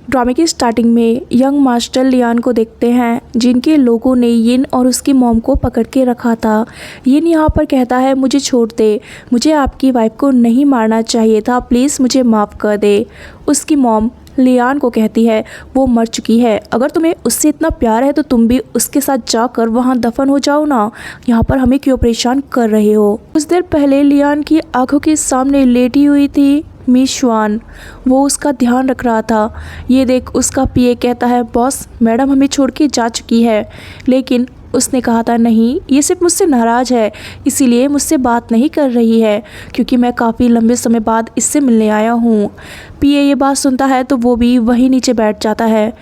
ड्रामे की स्टार्टिंग में यंग मास्टर लियान को देखते हैं जिनके लोगों ने यिन और उसकी मॉम को पकड़ के रखा था। यिन यहाँ पर कहता है मुझे छोड़ दे, मुझे आपकी वाइफ को नहीं मारना चाहिए था, प्लीज़ मुझे माफ़ कर दे। उसकी मॉम लियान को कहती है वो मर चुकी है, अगर तुम्हें उससे इतना प्यार है तो तुम भी उसके साथ जाकर वहाँ दफन हो जाओ ना, यहाँ पर हमें क्यों परेशान कर रहे हो। कुछ देर पहले लियान की आंखों के सामने लेटी हुई थी मीशवान, वो उसका ध्यान रख रहा था। ये देख उसका पीए कहता है बॉस मैडम हमें छोड़ के जा चुकी है, लेकिन उसने कहा था नहीं ये सिर्फ मुझसे नाराज़ है इसीलिए मुझसे बात नहीं कर रही है क्योंकि मैं काफ़ी लंबे समय बाद इससे मिलने आया हूँ। पीए ये बात सुनता है तो वो भी वहीं नीचे बैठ जाता है।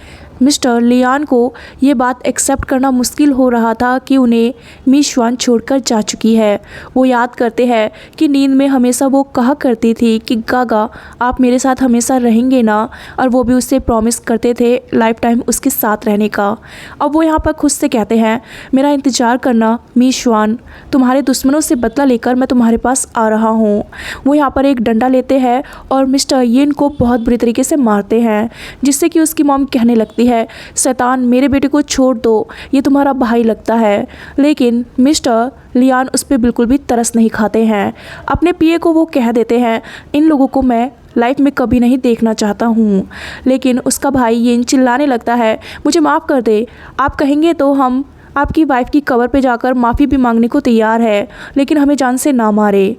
मिस्टर लियान को ये बात एक्सेप्ट करना मुश्किल हो रहा था कि उन्हें मीशवान छोड़कर जा चुकी है। वो याद करते हैं कि नींद में हमेशा वो कहा करती थी कि गागा आप मेरे साथ हमेशा रहेंगे ना, और वो भी उससे प्रॉमिस करते थे लाइफ टाइम उसके साथ रहने का। अब वो यहाँ पर खुद से कहते हैं मेरा इंतज़ार करना मीशवान, तुम्हारे दुश्मनों से बदला लेकर मैं तुम्हारे पास आ रहा हूँ। वो यहाँ पर एक डंडा लेते हैं और मिस्टर यिन को बहुत बुरी तरीके से मारते हैं, जिससे कि उसकी मॉम कहने लगती है शैतान मेरे बेटे को छोड़ दो, ये तुम्हारा भाई लगता है। लेकिन मिस्टर लियान उस पर बिल्कुल भी तरस नहीं खाते हैं। अपने पीए को वो कह देते हैं इन लोगों को मैं लाइफ में कभी नहीं देखना चाहता हूँ। लेकिन उसका भाई यिन चिल्लाने लगता है मुझे माफ़ कर दे, आप कहेंगे तो हम आपकी वाइफ की कब्र पे जाकर माफ़ी भी मांगने को तैयार है, लेकिन हमें जान से ना मारे।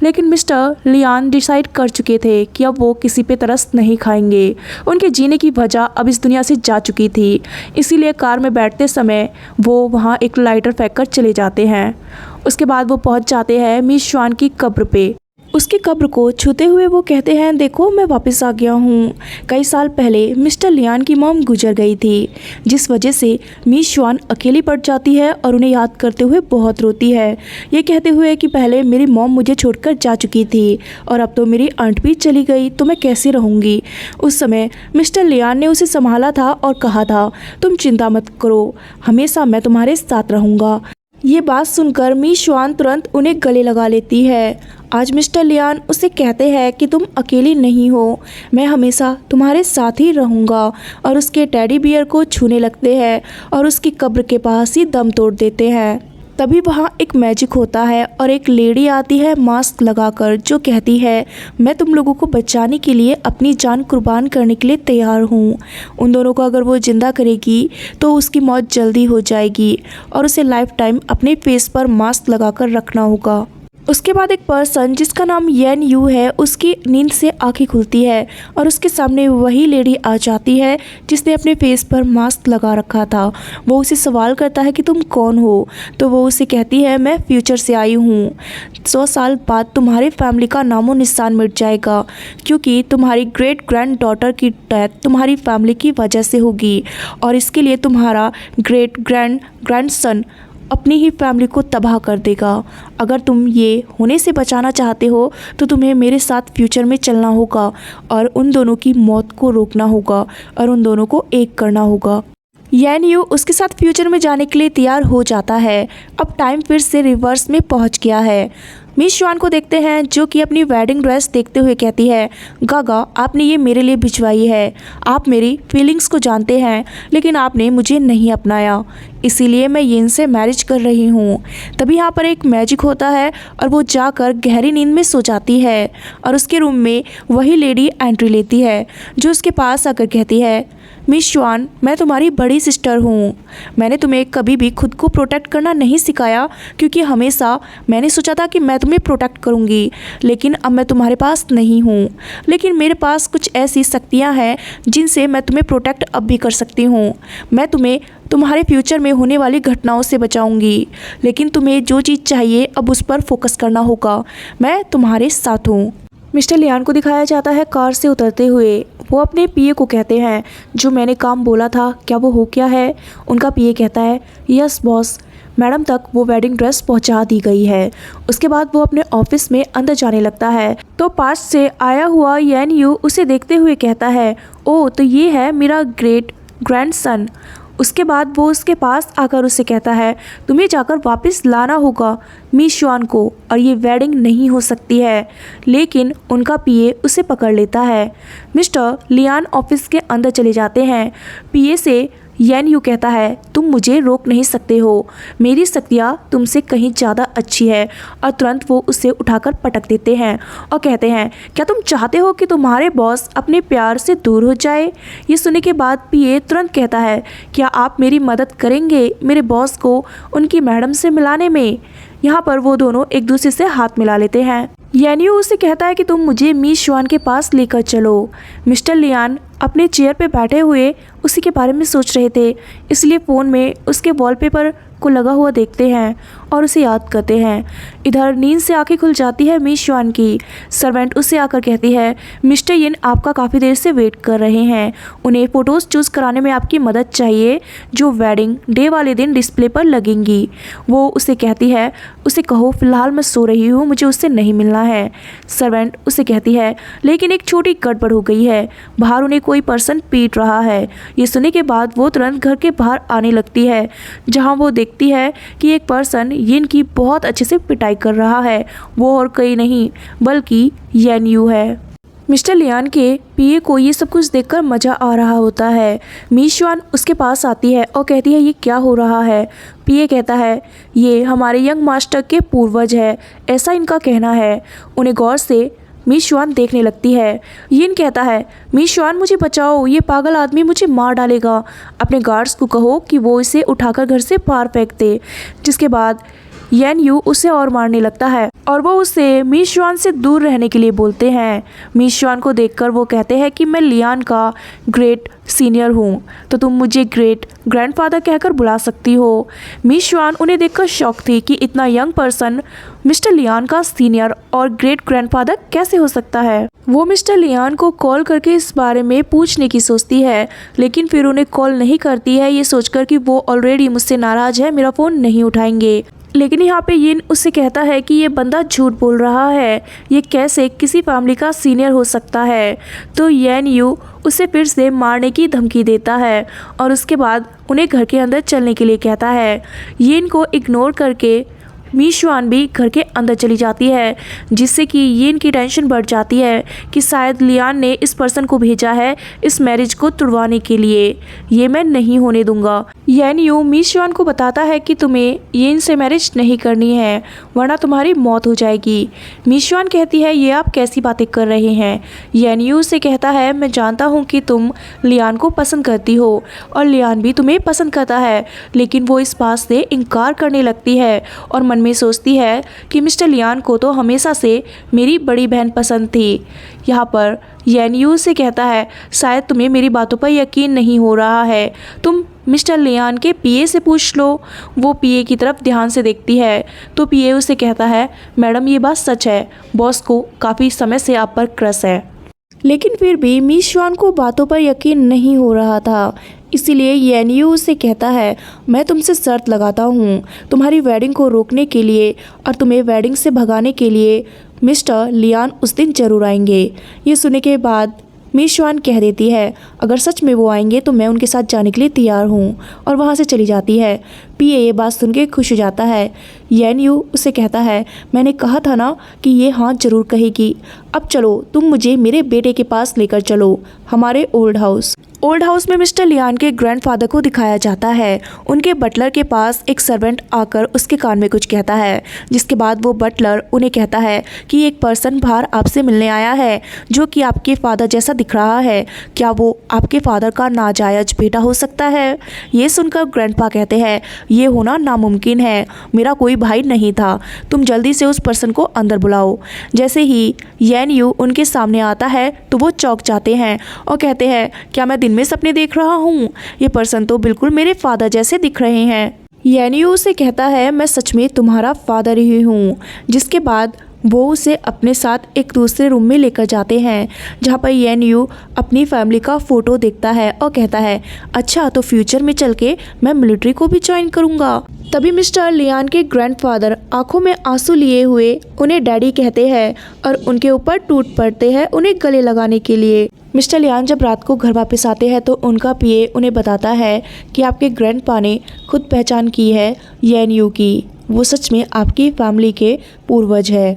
लेकिन मिस्टर लियान डिसाइड कर चुके थे कि अब वो किसी पे तरस नहीं खाएंगे। उनके जीने की वजह अब इस दुनिया से जा चुकी थी, इसीलिए कार में बैठते समय वो वहाँ एक लाइटर फेंक कर चले जाते हैं। उसके बाद वो पहुँच जाते हैं मीशवान की कब्र पे। उसकी कब्र को छूते हुए वो कहते हैं देखो मैं वापस आ गया हूँ। कई साल पहले मिस्टर लियान की मॉम गुजर गई थी, जिस वजह से मीशवान अकेली पड़ जाती है और उन्हें याद करते हुए बहुत रोती है, ये कहते हुए कि पहले मेरी मॉम मुझे छोड़कर जा चुकी थी और अब तो मेरी आंट भी चली गई तो मैं कैसे रहूँगी। उस समय मिस्टर लियान ने उसे संभाला था और कहा था तुम चिंता मत करो, हमेशा मैं तुम्हारे साथ रहूँगा। ये बात सुनकर मीशवान तुरंत उन्हें गले लगा लेती है। आज मिस्टर लियान उसे कहते हैं कि तुम अकेली नहीं हो, मैं हमेशा तुम्हारे साथ ही रहूँगा, और उसके टेडी बियर को छूने लगते हैं और उसकी कब्र के पास ही दम तोड़ देते हैं। तभी वहाँ एक मैजिक होता है और एक लेडी आती है मास्क लगाकर, जो कहती है मैं तुम लोगों को बचाने के लिए अपनी जान कुर्बान करने के लिए तैयार हूँ। उन दोनों को अगर वो जिंदा करेगी तो उसकी मौत जल्दी हो जाएगी और उसे लाइफ टाइम अपने फेस पर मास्क लगाकर रखना होगा। उसके बाद एक पर्सन जिसका नाम येन यू है, उसकी नींद से आंखें खुलती है और उसके सामने वही लेडी आ जाती है जिसने अपने फेस पर मास्क लगा रखा था। वो उसे सवाल करता है कि तुम कौन हो, तो वो उसे कहती है मैं फ्यूचर से आई हूँ। 100 साल बाद तुम्हारे फैमिली का नामो निशान मिट जाएगा क्योंकि तुम्हारी ग्रेट ग्रैंड डॉटर की डेथ तुम्हारी फैमिली की वजह से होगी, और इसके लिए तुम्हारा ग्रेट ग्रैंडसन अपनी ही फैमिली को तबाह कर देगा। अगर तुम ये होने से बचाना चाहते हो तो तुम्हें मेरे साथ फ्यूचर में चलना होगा और उन दोनों की मौत को रोकना होगा और उन दोनों को एक करना होगा। येन यू उसके साथ फ्यूचर में जाने के लिए तैयार हो जाता है। अब टाइम फिर से रिवर्स में पहुंच गया है। मीशवान को देखते हैं जो कि अपनी वेडिंग ड्रेस देखते हुए कहती है गागा आपने ये मेरे लिए भिजवाई है, आप मेरी फीलिंग्स को जानते हैं लेकिन आपने मुझे नहीं अपनाया, इसीलिए मैं यिन से मैरिज कर रही हूँ। तभी यहाँ पर एक मैजिक होता है और वो जाकर गहरी नींद में सो जाती है और उसके रूम में वही लेडी एंट्री लेती है जो उसके पास आकर कहती है मीशवान मैं तुम्हारी बड़ी सिस्टर हूँ, मैंने तुम्हें कभी भी खुद को प्रोटेक्ट करना नहीं सिखाया क्योंकि हमेशा मैंने सोचा था कि मैं तुम्हें प्रोटेक्ट करूँगी, लेकिन अब मैं तुम्हारे पास नहीं हूँ, लेकिन मेरे पास कुछ ऐसी शक्तियाँ हैं जिनसे मैं तुम्हें प्रोटेक्ट अब भी कर सकती हूँ। मैं तुम्हें तुम्हारे फ्यूचर में होने वाली घटनाओं से बचाऊंगी, लेकिन तुम्हें जो चीज़ चाहिए अब उस पर फोकस करना होगा, मैं तुम्हारे साथ हूँ। मिस्टर लियान को दिखाया जाता है कार से उतरते हुए। वो अपने पीए को कहते हैं जो मैंने काम बोला था क्या वो हो गया है। उनका पीए कहता है यस बॉस, मैडम तक वो वेडिंग ड्रेस पहुंचा दी गई है। उसके बाद वो अपने ऑफिस में अंदर जाने लगता है तो पास से आया हुआ येन यू उसे देखते हुए कहता है ओ तो ये है मेरा ग्रेट ग्रैंडसन। उसके बाद वो उसके पास आकर उससे कहता है तुम्हें जाकर वापस लाना होगा मिस शुआन को और ये वेडिंग नहीं हो सकती है। लेकिन उनका पीए उसे पकड़ लेता है। मिस्टर लियान ऑफिस के अंदर चले जाते हैं। पीए से येन यू कहता है तुम मुझे रोक नहीं सकते हो, मेरी शक्तियाँ तुमसे कहीं ज़्यादा अच्छी है। और तुरंत वो उसे उठाकर पटक देते हैं और कहते हैं क्या तुम चाहते हो कि तुम्हारे बॉस अपने प्यार से दूर हो जाए। ये सुनने के बाद पीए तुरंत कहता है क्या आप मेरी मदद करेंगे मेरे बॉस को उनकी मैडम से मिलाने में। यहाँ पर वो दोनों एक दूसरे से हाथ मिला लेते हैं। येन यू उसे कहता है कि तुम मुझे मिस शुआन के पास लेकर चलो। मिस्टर लियान अपने चेयर पे बैठे हुए उसी के बारे में सोच रहे थे, इसलिए फ़ोन में उसके वॉलपेपर को लगा हुआ देखते हैं और उसे याद करते हैं। इधर नींद से आंखें खुल जाती है मिस शुआन की। सर्वेंट उससे आकर कहती है मिस्टर यिन आपका काफ़ी देर से वेट कर रहे हैं, उन्हें फ़ोटोज़ चूज़ कराने में आपकी मदद चाहिए जो वेडिंग डे वाले दिन डिस्प्ले पर लगेंगी। वो उसे कहती है उसे कहो फ़िलहाल मैं सो रही हूँ, मुझे उससे नहीं मिलना है। सर्वेंट उसे कहती है लेकिन एक छोटी गड़बड़ हो गई है, बाहर उन्हें कोई पर्सन पीट रहा है। ये सुनने के बाद वो तुरंत घर के बाहर आने लगती है जहाँ वो देखती है कि एक पर्सन यिन की बहुत अच्छे से पिटाई कर रहा है। वो और कोई नहीं बल्कि येन यू है। मिस्टर लियान के पीए को ये सब कुछ देखकर मज़ा आ रहा होता है। मिस शुआन उसके पास आती है और कहती है ये क्या हो रहा है। पीए कहता है ये हमारे यंग मास्टर के पूर्वज है, ऐसा इनका कहना है। उन्हें गौर से मिस शुआन देखने लगती है। यिन कहता है मिस शुआन मुझे बचाओ, ये पागल आदमी मुझे मार डालेगा। अपने गार्ड्स को कहो कि वो इसे उठाकर घर से बाहर फेंक दे। जिसके बाद येन यू उसे और मारने लगता है और वो उसे मिस शुआन से दूर रहने के लिए बोलते हैं। मिस शुआन को देखकर वो कहते हैं कि मैं लियान का ग्रेट सीनियर हूँ तो तुम मुझे ग्रेट ग्रैंडफादर कहकर बुला सकती हो। मिस शुआन उन्हें देखकर शॉक थी कि इतना यंग पर्सन मिस्टर लियान का सीनियर और ग्रेट ग्रैंडफादर कैसे हो सकता है। वो मिस्टर लियान को कॉल करके इस बारे में पूछने की सोचती है, लेकिन फिर उन्हें कॉल नहीं करती है ये सोचकर कि वो ऑलरेडी मुझसे नाराज़ है, मेरा फ़ोन नहीं उठाएंगे। लेकिन यहाँ पे यिन उससे कहता है कि ये बंदा झूठ बोल रहा है, ये कैसे किसी फैमिली का सीनियर हो सकता है। तो येन यू उसे फिर से मारने की धमकी देता है और उसके बाद उन्हें घर के अंदर चलने के लिए कहता है। यिन को इग्नोर करके मिस शुआन भी घर के अंदर चली जाती है, जिससे कि यिन की टेंशन बढ़ जाती है कि शायद लियान ने इस पर्सन को भेजा है इस मैरिज को तुड़वाने के लिए, ये मैं नहीं होने दूंगा। येन यू मिस शुआन को बताता है कि तुम्हें यिन से मैरिज नहीं करनी है वरना तुम्हारी मौत हो जाएगी। मिस शुआन कहती है ये आप कैसी बातें कर रहे हैं। येन यू से कहता है मैं जानता हूँ कि तुम लियान को पसंद करती हो और लियान भी तुम्हें पसंद करता है, लेकिन वो इस बात से इनकार करने लगती है और मन में सोचती है कि मिस्टर लियान को तो हमेशा से मेरी बड़ी बहन पसंद थी। यहाँ पर येन यू से कहता है शायद तुम्हें मेरी बातों पर यकीन नहीं हो रहा है, तुम मिस्टर लियान के पीए से पूछ लो। वो पीए की तरफ ध्यान से देखती है तो पीए उसे कहता है मैडम ये बात सच है, बॉस को काफ़ी समय से आप पर क्रश है। लेकिन फिर भी मिस शुआन को बातों पर यकीन नहीं हो रहा था, इसीलिए येन यू उसे कहता है मैं तुमसे शर्त लगाता हूँ तुम्हारी वेडिंग को रोकने के लिए और तुम्हें वेडिंग से भगाने के लिए मिस्टर लियान उस दिन जरूर आएंगे। ये सुनने के बाद मिस शुआन कह देती है अगर सच में वो आएंगे तो मैं उनके साथ जाने के लिए तैयार हूँ और वहाँ से चली जाती है। पीए ये बात सुन के खुश हो जाता है। येन यू उसे कहता है मैंने कहा था ना कि ये हाँ जरूर कहेगी, अब चलो तुम मुझे मेरे बेटे के पास लेकर चलो, हमारे ओल्ड हाउस। ओल्ड हाउस में मिस्टर लियान के ग्रैंडफादर को दिखाया जाता है। उनके बटलर के पास एक सर्वेंट आकर उसके कान में कुछ कहता है, जिसके बाद वो बटलर उन्हें कहता है कि एक पर्सन बाहर आपसे मिलने आया है जो कि आपके फादर जैसा दिख रहा है, क्या वो आपके फादर का नाजायज बेटा हो सकता है। ये सुनकर ग्रैंडपा कहते हैं ये होना नामुमकिन है, मेरा कोई भाई नहीं था, तुम जल्दी से उस पर्सन को अंदर बुलाओ। जैसे ही येन यू उनके सामने आता है तो वो चौंक जाते हैं और कहते हैं क्या मैं दिन में सपने देख रहा हूँ, ये पर्सन तो बिल्कुल मेरे फादर जैसे दिख रहे हैं। येन यू उसे कहता है मैं सच में तुम्हारा फादर ही हूँ। जिसके बाद वो उसे अपने साथ एक दूसरे रूम में लेकर जाते हैं, जहाँ पर येन यू अपनी फैमिली का फ़ोटो देखता है और कहता है अच्छा तो फ्यूचर में चल के मैं मिलिट्री को भी ज्वाइन करूँगा। तभी मिस्टर लियान के ग्रैंडफादर आंखों में आंसू लिए हुए उन्हें डैडी कहते हैं और उनके ऊपर टूट पड़ते हैं उन्हें गले लगाने के लिए। मिस्टर लियान जब रात को घर वापस आते हैं तो उनका पीए उन्हें बताता है कि आपके ग्रैंडपा ने खुद पहचान की है येन यू की, वो सच में आपकी फैमिली के पूर्वज है।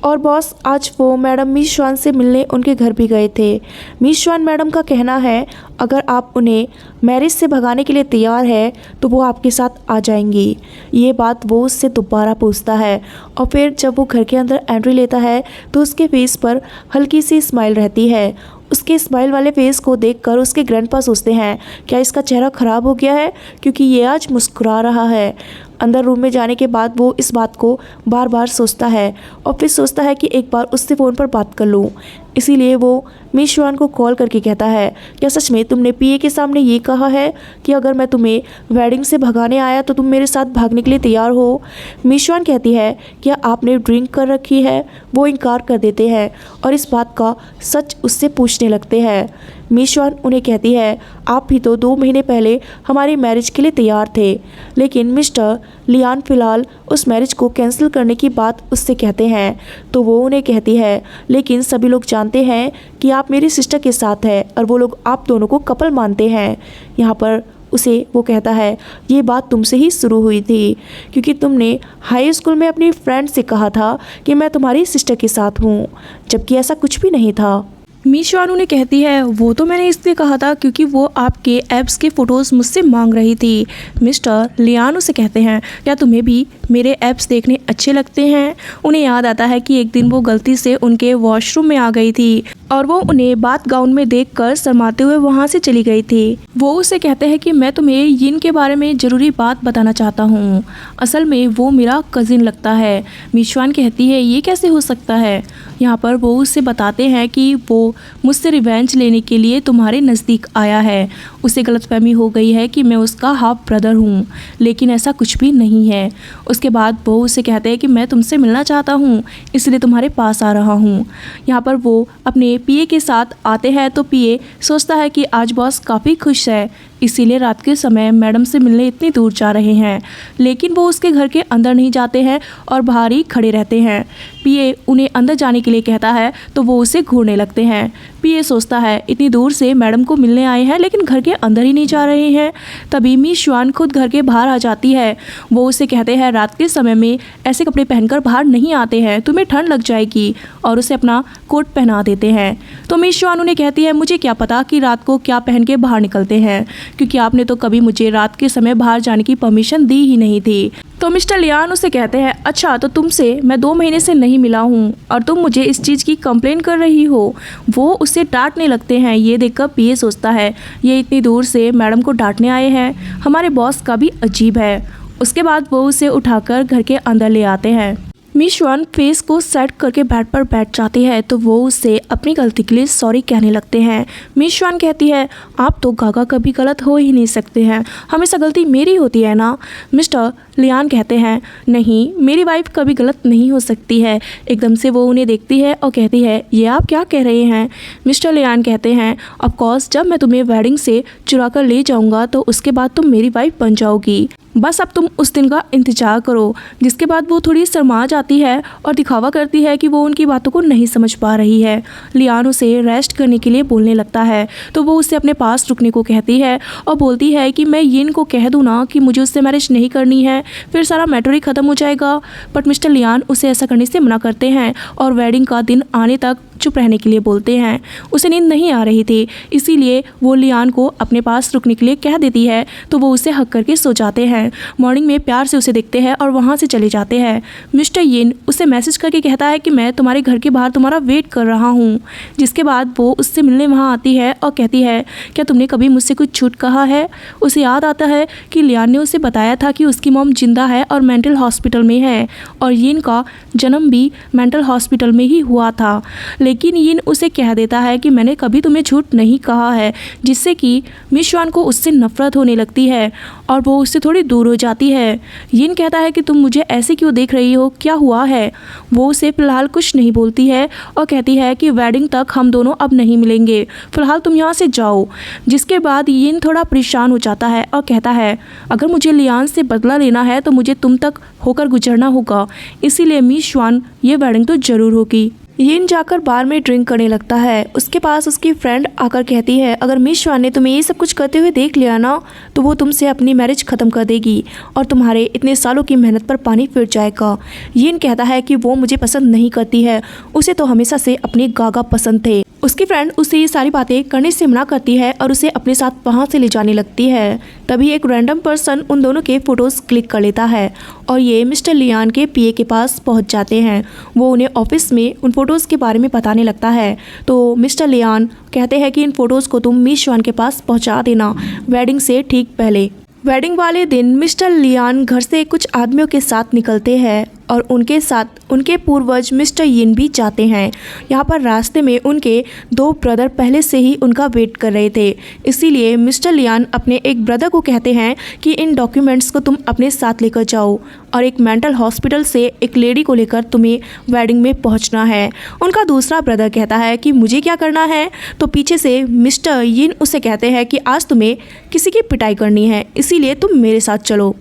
और बॉस आज वो मैडम मिस श्वान से मिलने उनके घर भी गए थे। मिस श्वान मैडम का कहना है अगर आप उन्हें मैरिज से भगाने के लिए तैयार है तो वो आपके साथ आ जाएंगी। ये बात वो उससे दोबारा पूछता है और फिर जब वो घर के अंदर एंट्री लेता है तो उसके फेस पर हल्की सी स्माइल रहती है। उसके स्माइल वाले फेस को देखकर उसके ग्रैंडपा सोचते हैं क्या इसका चेहरा ख़राब हो गया है क्योंकि ये आज मुस्कुरा रहा है। अंदर रूम में जाने के बाद वो इस बात को बार बार सोचता है और फिर सोचता है कि एक बार उससे फ़ोन पर बात कर लूँ। इसीलिए वो मिस श्वान को कॉल करके कहता है क्या सच में तुमने पीए के सामने ये कहा है कि अगर मैं तुम्हें वेडिंग से भगाने आया तो तुम मेरे साथ भागने के लिए तैयार हो। मिस श्वान कहती है क्या आपने ड्रिंक कर रखी है। वो इनकार कर देते हैं और इस बात का सच उससे पूछने लगते हैं। मिस श्वान उन्हें कहती है आप भी तो 2 महीने पहले हमारी मैरिज के लिए तैयार थे, लेकिन मिस्टर लियान फ़िलहाल उस मैरिज को कैंसिल करने की बात उससे कहते हैं। तो वो उन्हें कहती है लेकिन सभी लोग जानते हैं कि आप मेरी सिस्टर के साथ हैं और वो लोग आप दोनों को कपल मानते हैं। यहाँ पर उसे वो कहता है ये बात तुमसे ही शुरू हुई थी क्योंकि तुमने हाई स्कूल में अपनी फ्रेंड से कहा था कि मैं तुम्हारी सिस्टर के साथ हूँ, जबकि ऐसा कुछ भी नहीं था। मिस श्वान उन्हें कहती है वो तो मैंने इसलिए कहा था क्योंकि वो आपके एब्स के फ़ोटोज़ मुझसे मांग रही थी। मिस्टर लियान उसे कहते हैं क्या तुम्हें भी मेरे एब्स देखने अच्छे लगते हैं। उन्हें याद आता है कि एक दिन वो गलती से उनके वॉशरूम में आ गई थी और वो उन्हें बाथ गाउन में देखकर शर्माते हुए वहाँ से चली गई थी। वो उसे कहते हैं कि मैं तुम्हें यिन के बारे में ज़रूरी बात बताना चाहता हूँ, असल में वो मेरा कज़िन लगता है। मिस श्वान कहती है ये कैसे हो सकता है। यहाँ पर वो उसे बताते हैं कि वो मुझसे रिवेंज लेने के लिए तुम्हारे नज़दीक आया है। उसे गलतफहमी हो गई है कि मैं उसका हाफ ब्रदर हूँ, लेकिन ऐसा कुछ भी नहीं है। उसके बाद वो उसे कहते हैं कि मैं तुमसे मिलना चाहता हूँ इसलिए तुम्हारे पास आ रहा हूँ। यहाँ पर वो अपने पीए के साथ आते हैं तो पीए सोचता है कि आज बॉस काफ़ी खुश है, इसीलिए रात के समय मैडम से मिलने इतनी दूर जा रहे हैं, लेकिन वो उसके घर के अंदर नहीं जाते हैं और बाहर ही खड़े रहते हैं। पीए उन्हें अंदर जाने के लिए कहता है तो वो उसे घूरने लगते हैं। पीए सोचता है इतनी दूर से मैडम को मिलने आए हैं लेकिन घर के अंदर ही नहीं जा रहे हैं। तभी मिस श्वान खुद घर के बाहर आ जाती है। वो उसे कहते हैं रात के समय में ऐसे कपड़े पहनकर बाहर नहीं आते हैं, तुम्हें ठंड लग जाएगी, और उसे अपना कोट पहना देते हैं। तो मिस श्वान उन्हें कहती है मुझे क्या पता कि रात को क्या पहन के बाहर निकलते हैं, क्योंकि आपने तो कभी मुझे रात के समय बाहर जाने की परमिशन दी ही नहीं थी। तो मिस्टर लियान उसे कहते हैं अच्छा तो तुमसे मैं 2 महीने से नहीं मिला हूँ और तुम मुझे इस चीज़ की कंप्लेन कर रही हो। वो उसे डांटने लगते हैं। ये देखकर पीए सोचता है ये इतनी दूर से मैडम को डांटने आए हैं, हमारे बॉस का भी अजीब है। उसके बाद वो उसे उठाकर घर के अंदर ले आते हैं। मिस श्वान फेस को सेट करके बेड पर बैठ जाती है तो वो उससे अपनी गलती के लिए सॉरी कहने लगते हैं। मिस श्वान कहती है आप तो गागा कभी गलत हो ही नहीं सकते हैं, हमेशा गलती मेरी होती है ना। मिस्टर लियान कहते हैं नहीं, मेरी वाइफ कभी गलत नहीं हो सकती है। एकदम से वो उन्हें देखती है और कहती है ये आप क्या कह रहे हैं। मिस्टर लियान कहते हैं ऑफ कोर्स जब मैं तुम्हें वेडिंग से चुरा कर ले जाऊँगा तो उसके बाद तुम मेरी वाइफ बन जाओगी, बस अब तुम उस दिन का इंतजार करो। जिसके बाद वो थोड़ी शर्मा जाती है और दिखावा करती है कि वो उनकी बातों को नहीं समझ पा रही है। लियान उसे रेस्ट करने के लिए बोलने लगता है तो वो उससे अपने पास रुकने को कहती है और बोलती है कि मैं यिन को कह दूँ ना कि मुझे उससे मैरिज नहीं करनी है, फिर सारा मैटर ही ख़त्म हो जाएगा। बट मिस्टर लियान उसे ऐसा करने से मना करते हैं और वेडिंग का दिन आने तक चुप रहने के लिए बोलते हैं। उसे नींद नहीं आ रही थी, इसीलिए वो लियान को अपने पास रुकने के लिए कह देती है तो वो उसे हक करके सो जाते हैं। मॉर्निंग में प्यार से उसे देखते हैं और वहाँ से चले जाते हैं। मिस्टर यिन उसे मैसेज करके कहता है कि मैं तुम्हारे घर के बाहर तुम्हारा वेट कर रहा हूँ। जिसके बाद वो उससे मिलने वहाँ आती है और कहती है क्या तुमने कभी मुझसे कुछ झूठ कहा है। उसे याद आता है कि लियान ने उसे बताया था कि उसकी मॉम जिंदा है और मेंटल हॉस्पिटल में है और यिन का जन्म भी मेंटल हॉस्पिटल में ही हुआ था। लेकिन यिन उसे कह देता है कि मैंने कभी तुम्हें झूठ नहीं कहा है, जिससे कि मिस युआन को उससे नफरत होने लगती है और वो उससे थोड़ी दूर हो जाती है। यिन कहता है कि तुम मुझे ऐसे क्यों देख रही हो, क्या हुआ है। वो उसे फिलहाल कुछ नहीं बोलती है और कहती है कि वेडिंग तक हम दोनों अब नहीं मिलेंगे, फिलहाल तुम यहाँ से जाओ। जिसके बाद यिन थोड़ा परेशान हो जाता है और कहता है अगर मुझे लियान से बदला लेना है तो मुझे तुम तक होकर गुजरना होगा, इसीलिए मिस युआन ये वेडिंग तो जरूर होगी। यिन जाकर बार में ड्रिंक करने लगता है। उसके पास उसकी फ्रेंड आकर कहती है अगर मिस युआन ने तुम्हें ये सब कुछ करते हुए देख लिया ना तो वो तुमसे अपनी मैरिज ख़त्म कर देगी और तुम्हारे इतने सालों की मेहनत पर पानी फिर जाएगा। यिन कहता है कि वो मुझे पसंद नहीं करती है, उसे तो हमेशा से अपने गागा पसंद थे। उसकी फ्रेंड उसे ये सारी बातें करने से मना करती है और उसे अपने साथ वहाँ से ले जाने लगती है। तभी एक रैंडम पर्सन उन दोनों के फ़ोटोज़ क्लिक कर लेता है और ये मिस्टर लियान के पीए के पास पहुँच जाते हैं। वो उन्हें ऑफिस में उन फ़ोटोज़ के बारे में बताने लगता है तो मिस्टर लियान कहते हैं कि इन फ़ोटोज़ को तुम मिस युआन के पास पहुँचा देना वेडिंग से ठीक पहले। वेडिंग वाले दिन मिस्टर लियान घर से कुछ आदमियों के साथ निकलते हैं और उनके साथ उनके पूर्वज मिस्टर यिन भी जाते हैं। यहाँ पर रास्ते में उनके 2 ब्रदर पहले से ही उनका वेट कर रहे थे, इसीलिए मिस्टर लियान अपने एक ब्रदर को कहते हैं कि इन डॉक्यूमेंट्स को तुम अपने साथ लेकर जाओ और एक मेंटल हॉस्पिटल से एक लेडी को लेकर तुम्हें वेडिंग में पहुँचना है। उनका दूसरा ब्रदर कहता है कि मुझे क्या करना है, तो पीछे से मिस्टर यिन उसे कहते हैं कि आज तुम्हें किसी की पिटाई करनी है, इसीलिए तुम मेरे साथ चलो।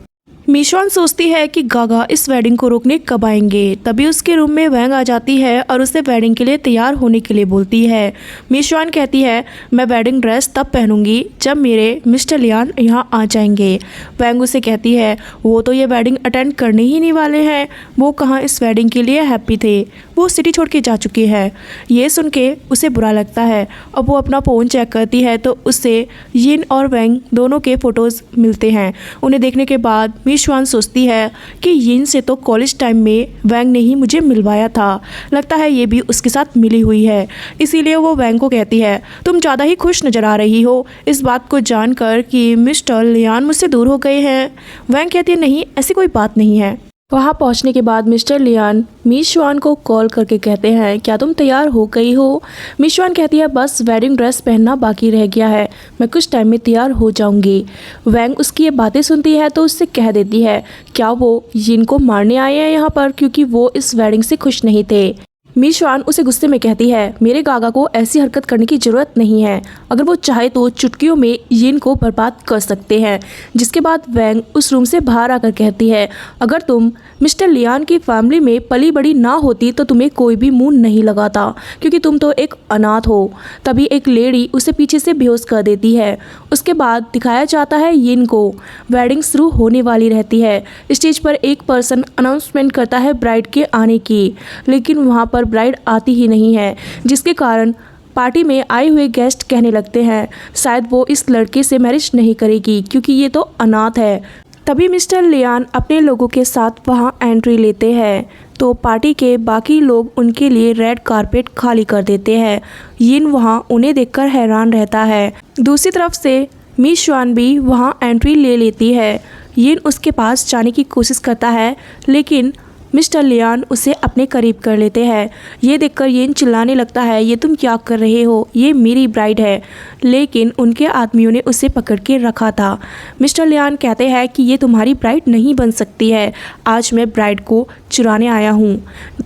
मिस युआन सोचती है कि गागा इस वेडिंग को रोकने कब आएंगे। तभी उसके रूम में वैंग आ जाती है और उसे वेडिंग के लिए तैयार होने के लिए बोलती है। मिस युआन कहती है मैं वेडिंग ड्रेस तब पहनूंगी जब मेरे मिस्टर लियान यहाँ आ जाएंगे। वैंग उसे कहती है वो तो ये वेडिंग अटेंड करने ही नहीं वाले हैं, वो कहाँ इस वेडिंग के लिए हैप्पी थे, वो सिटी छोड़ के जा चुकी है। ये सुन के उसे बुरा लगता है और वो अपना फ़ोन चेक करती है तो उससे यिन और वैंग दोनों के फ़ोटोज़ मिलते हैं। उन्हें देखने के बाद मिस युआन सोचती है कि यिन से तो कॉलेज टाइम में वैंग ने ही मुझे मिलवाया था, लगता है ये भी उसके साथ मिली हुई है। इसीलिए वो वैंग को कहती है तुम ज़्यादा ही खुश नज़र आ रही हो इस बात को जानकर कि मिस्टर लियान मुझसे दूर हो गए हैं। वैंग कहती है नहीं, ऐसी कोई बात नहीं है। वहाँ पहुँचने के बाद मिस्टर लियान मिस युआन को कॉल करके कहते हैं क्या तुम तैयार हो गई हो। मिस युआन कहती है बस वेडिंग ड्रेस पहनना बाकी रह गया है, मैं कुछ टाइम में तैयार हो जाऊंगी। वैंग उसकी ये बातें सुनती है तो उससे कह देती है क्या वो यिन को मारने आए हैं यहाँ पर, क्योंकि वो इस वेडिंग से खुश नहीं थे। मिस युआन उसे गुस्से में कहती है मेरे गागा को ऐसी हरकत करने की ज़रूरत नहीं है, अगर वो चाहे तो चुटकियों में यिन को बर्बाद कर सकते हैं। जिसके बाद वैंग उस रूम से बाहर आकर कहती है अगर तुम मिस्टर लियान की फैमिली में पली बड़ी ना होती तो तुम्हें कोई भी मुंह नहीं लगाता, क्योंकि तुम तो एक अनाथ हो। तभी एक लेडी उसे पीछे से बेहोश कर देती है। उसके बाद दिखाया जाता है यिन को। वेडिंग शुरू होने वाली रहती है। स्टेज पर एक पर्सन अनाउंसमेंट करता है ब्राइड के आने की, लेकिन वहाँ पर ब्राइड आती ही नहीं है, जिसके कारण पार्टी में आए हुए गेस्ट कहने लगते हैं शायद वो इस लड़के से मैरिज नहीं करेगी क्योंकि ये तो अनाथ है। तभी मिस्टर लियान अपने लोगों के साथ वहाँ एंट्री लेते हैं तो पार्टी के बाकी लोग उनके लिए रेड कारपेट खाली कर देते हैं। यिन वहाँ उन्हें देखकर हैरान रहता है। दूसरी तरफ से मिस युआन भी वहाँ एंट्री ले लेती है। यिन उसके पास जाने की कोशिश करता है लेकिन मिस्टर लियान उसे अपने करीब कर लेते हैं। ये देखकर यिन चिल्लाने लगता है ये तुम क्या कर रहे हो, ये मेरी ब्राइड है। लेकिन उनके आदमियों ने उसे पकड़ के रखा था। मिस्टर लियान कहते हैं कि ये तुम्हारी ब्राइड नहीं बन सकती है, आज मैं ब्राइड को चुराने आया हूँ।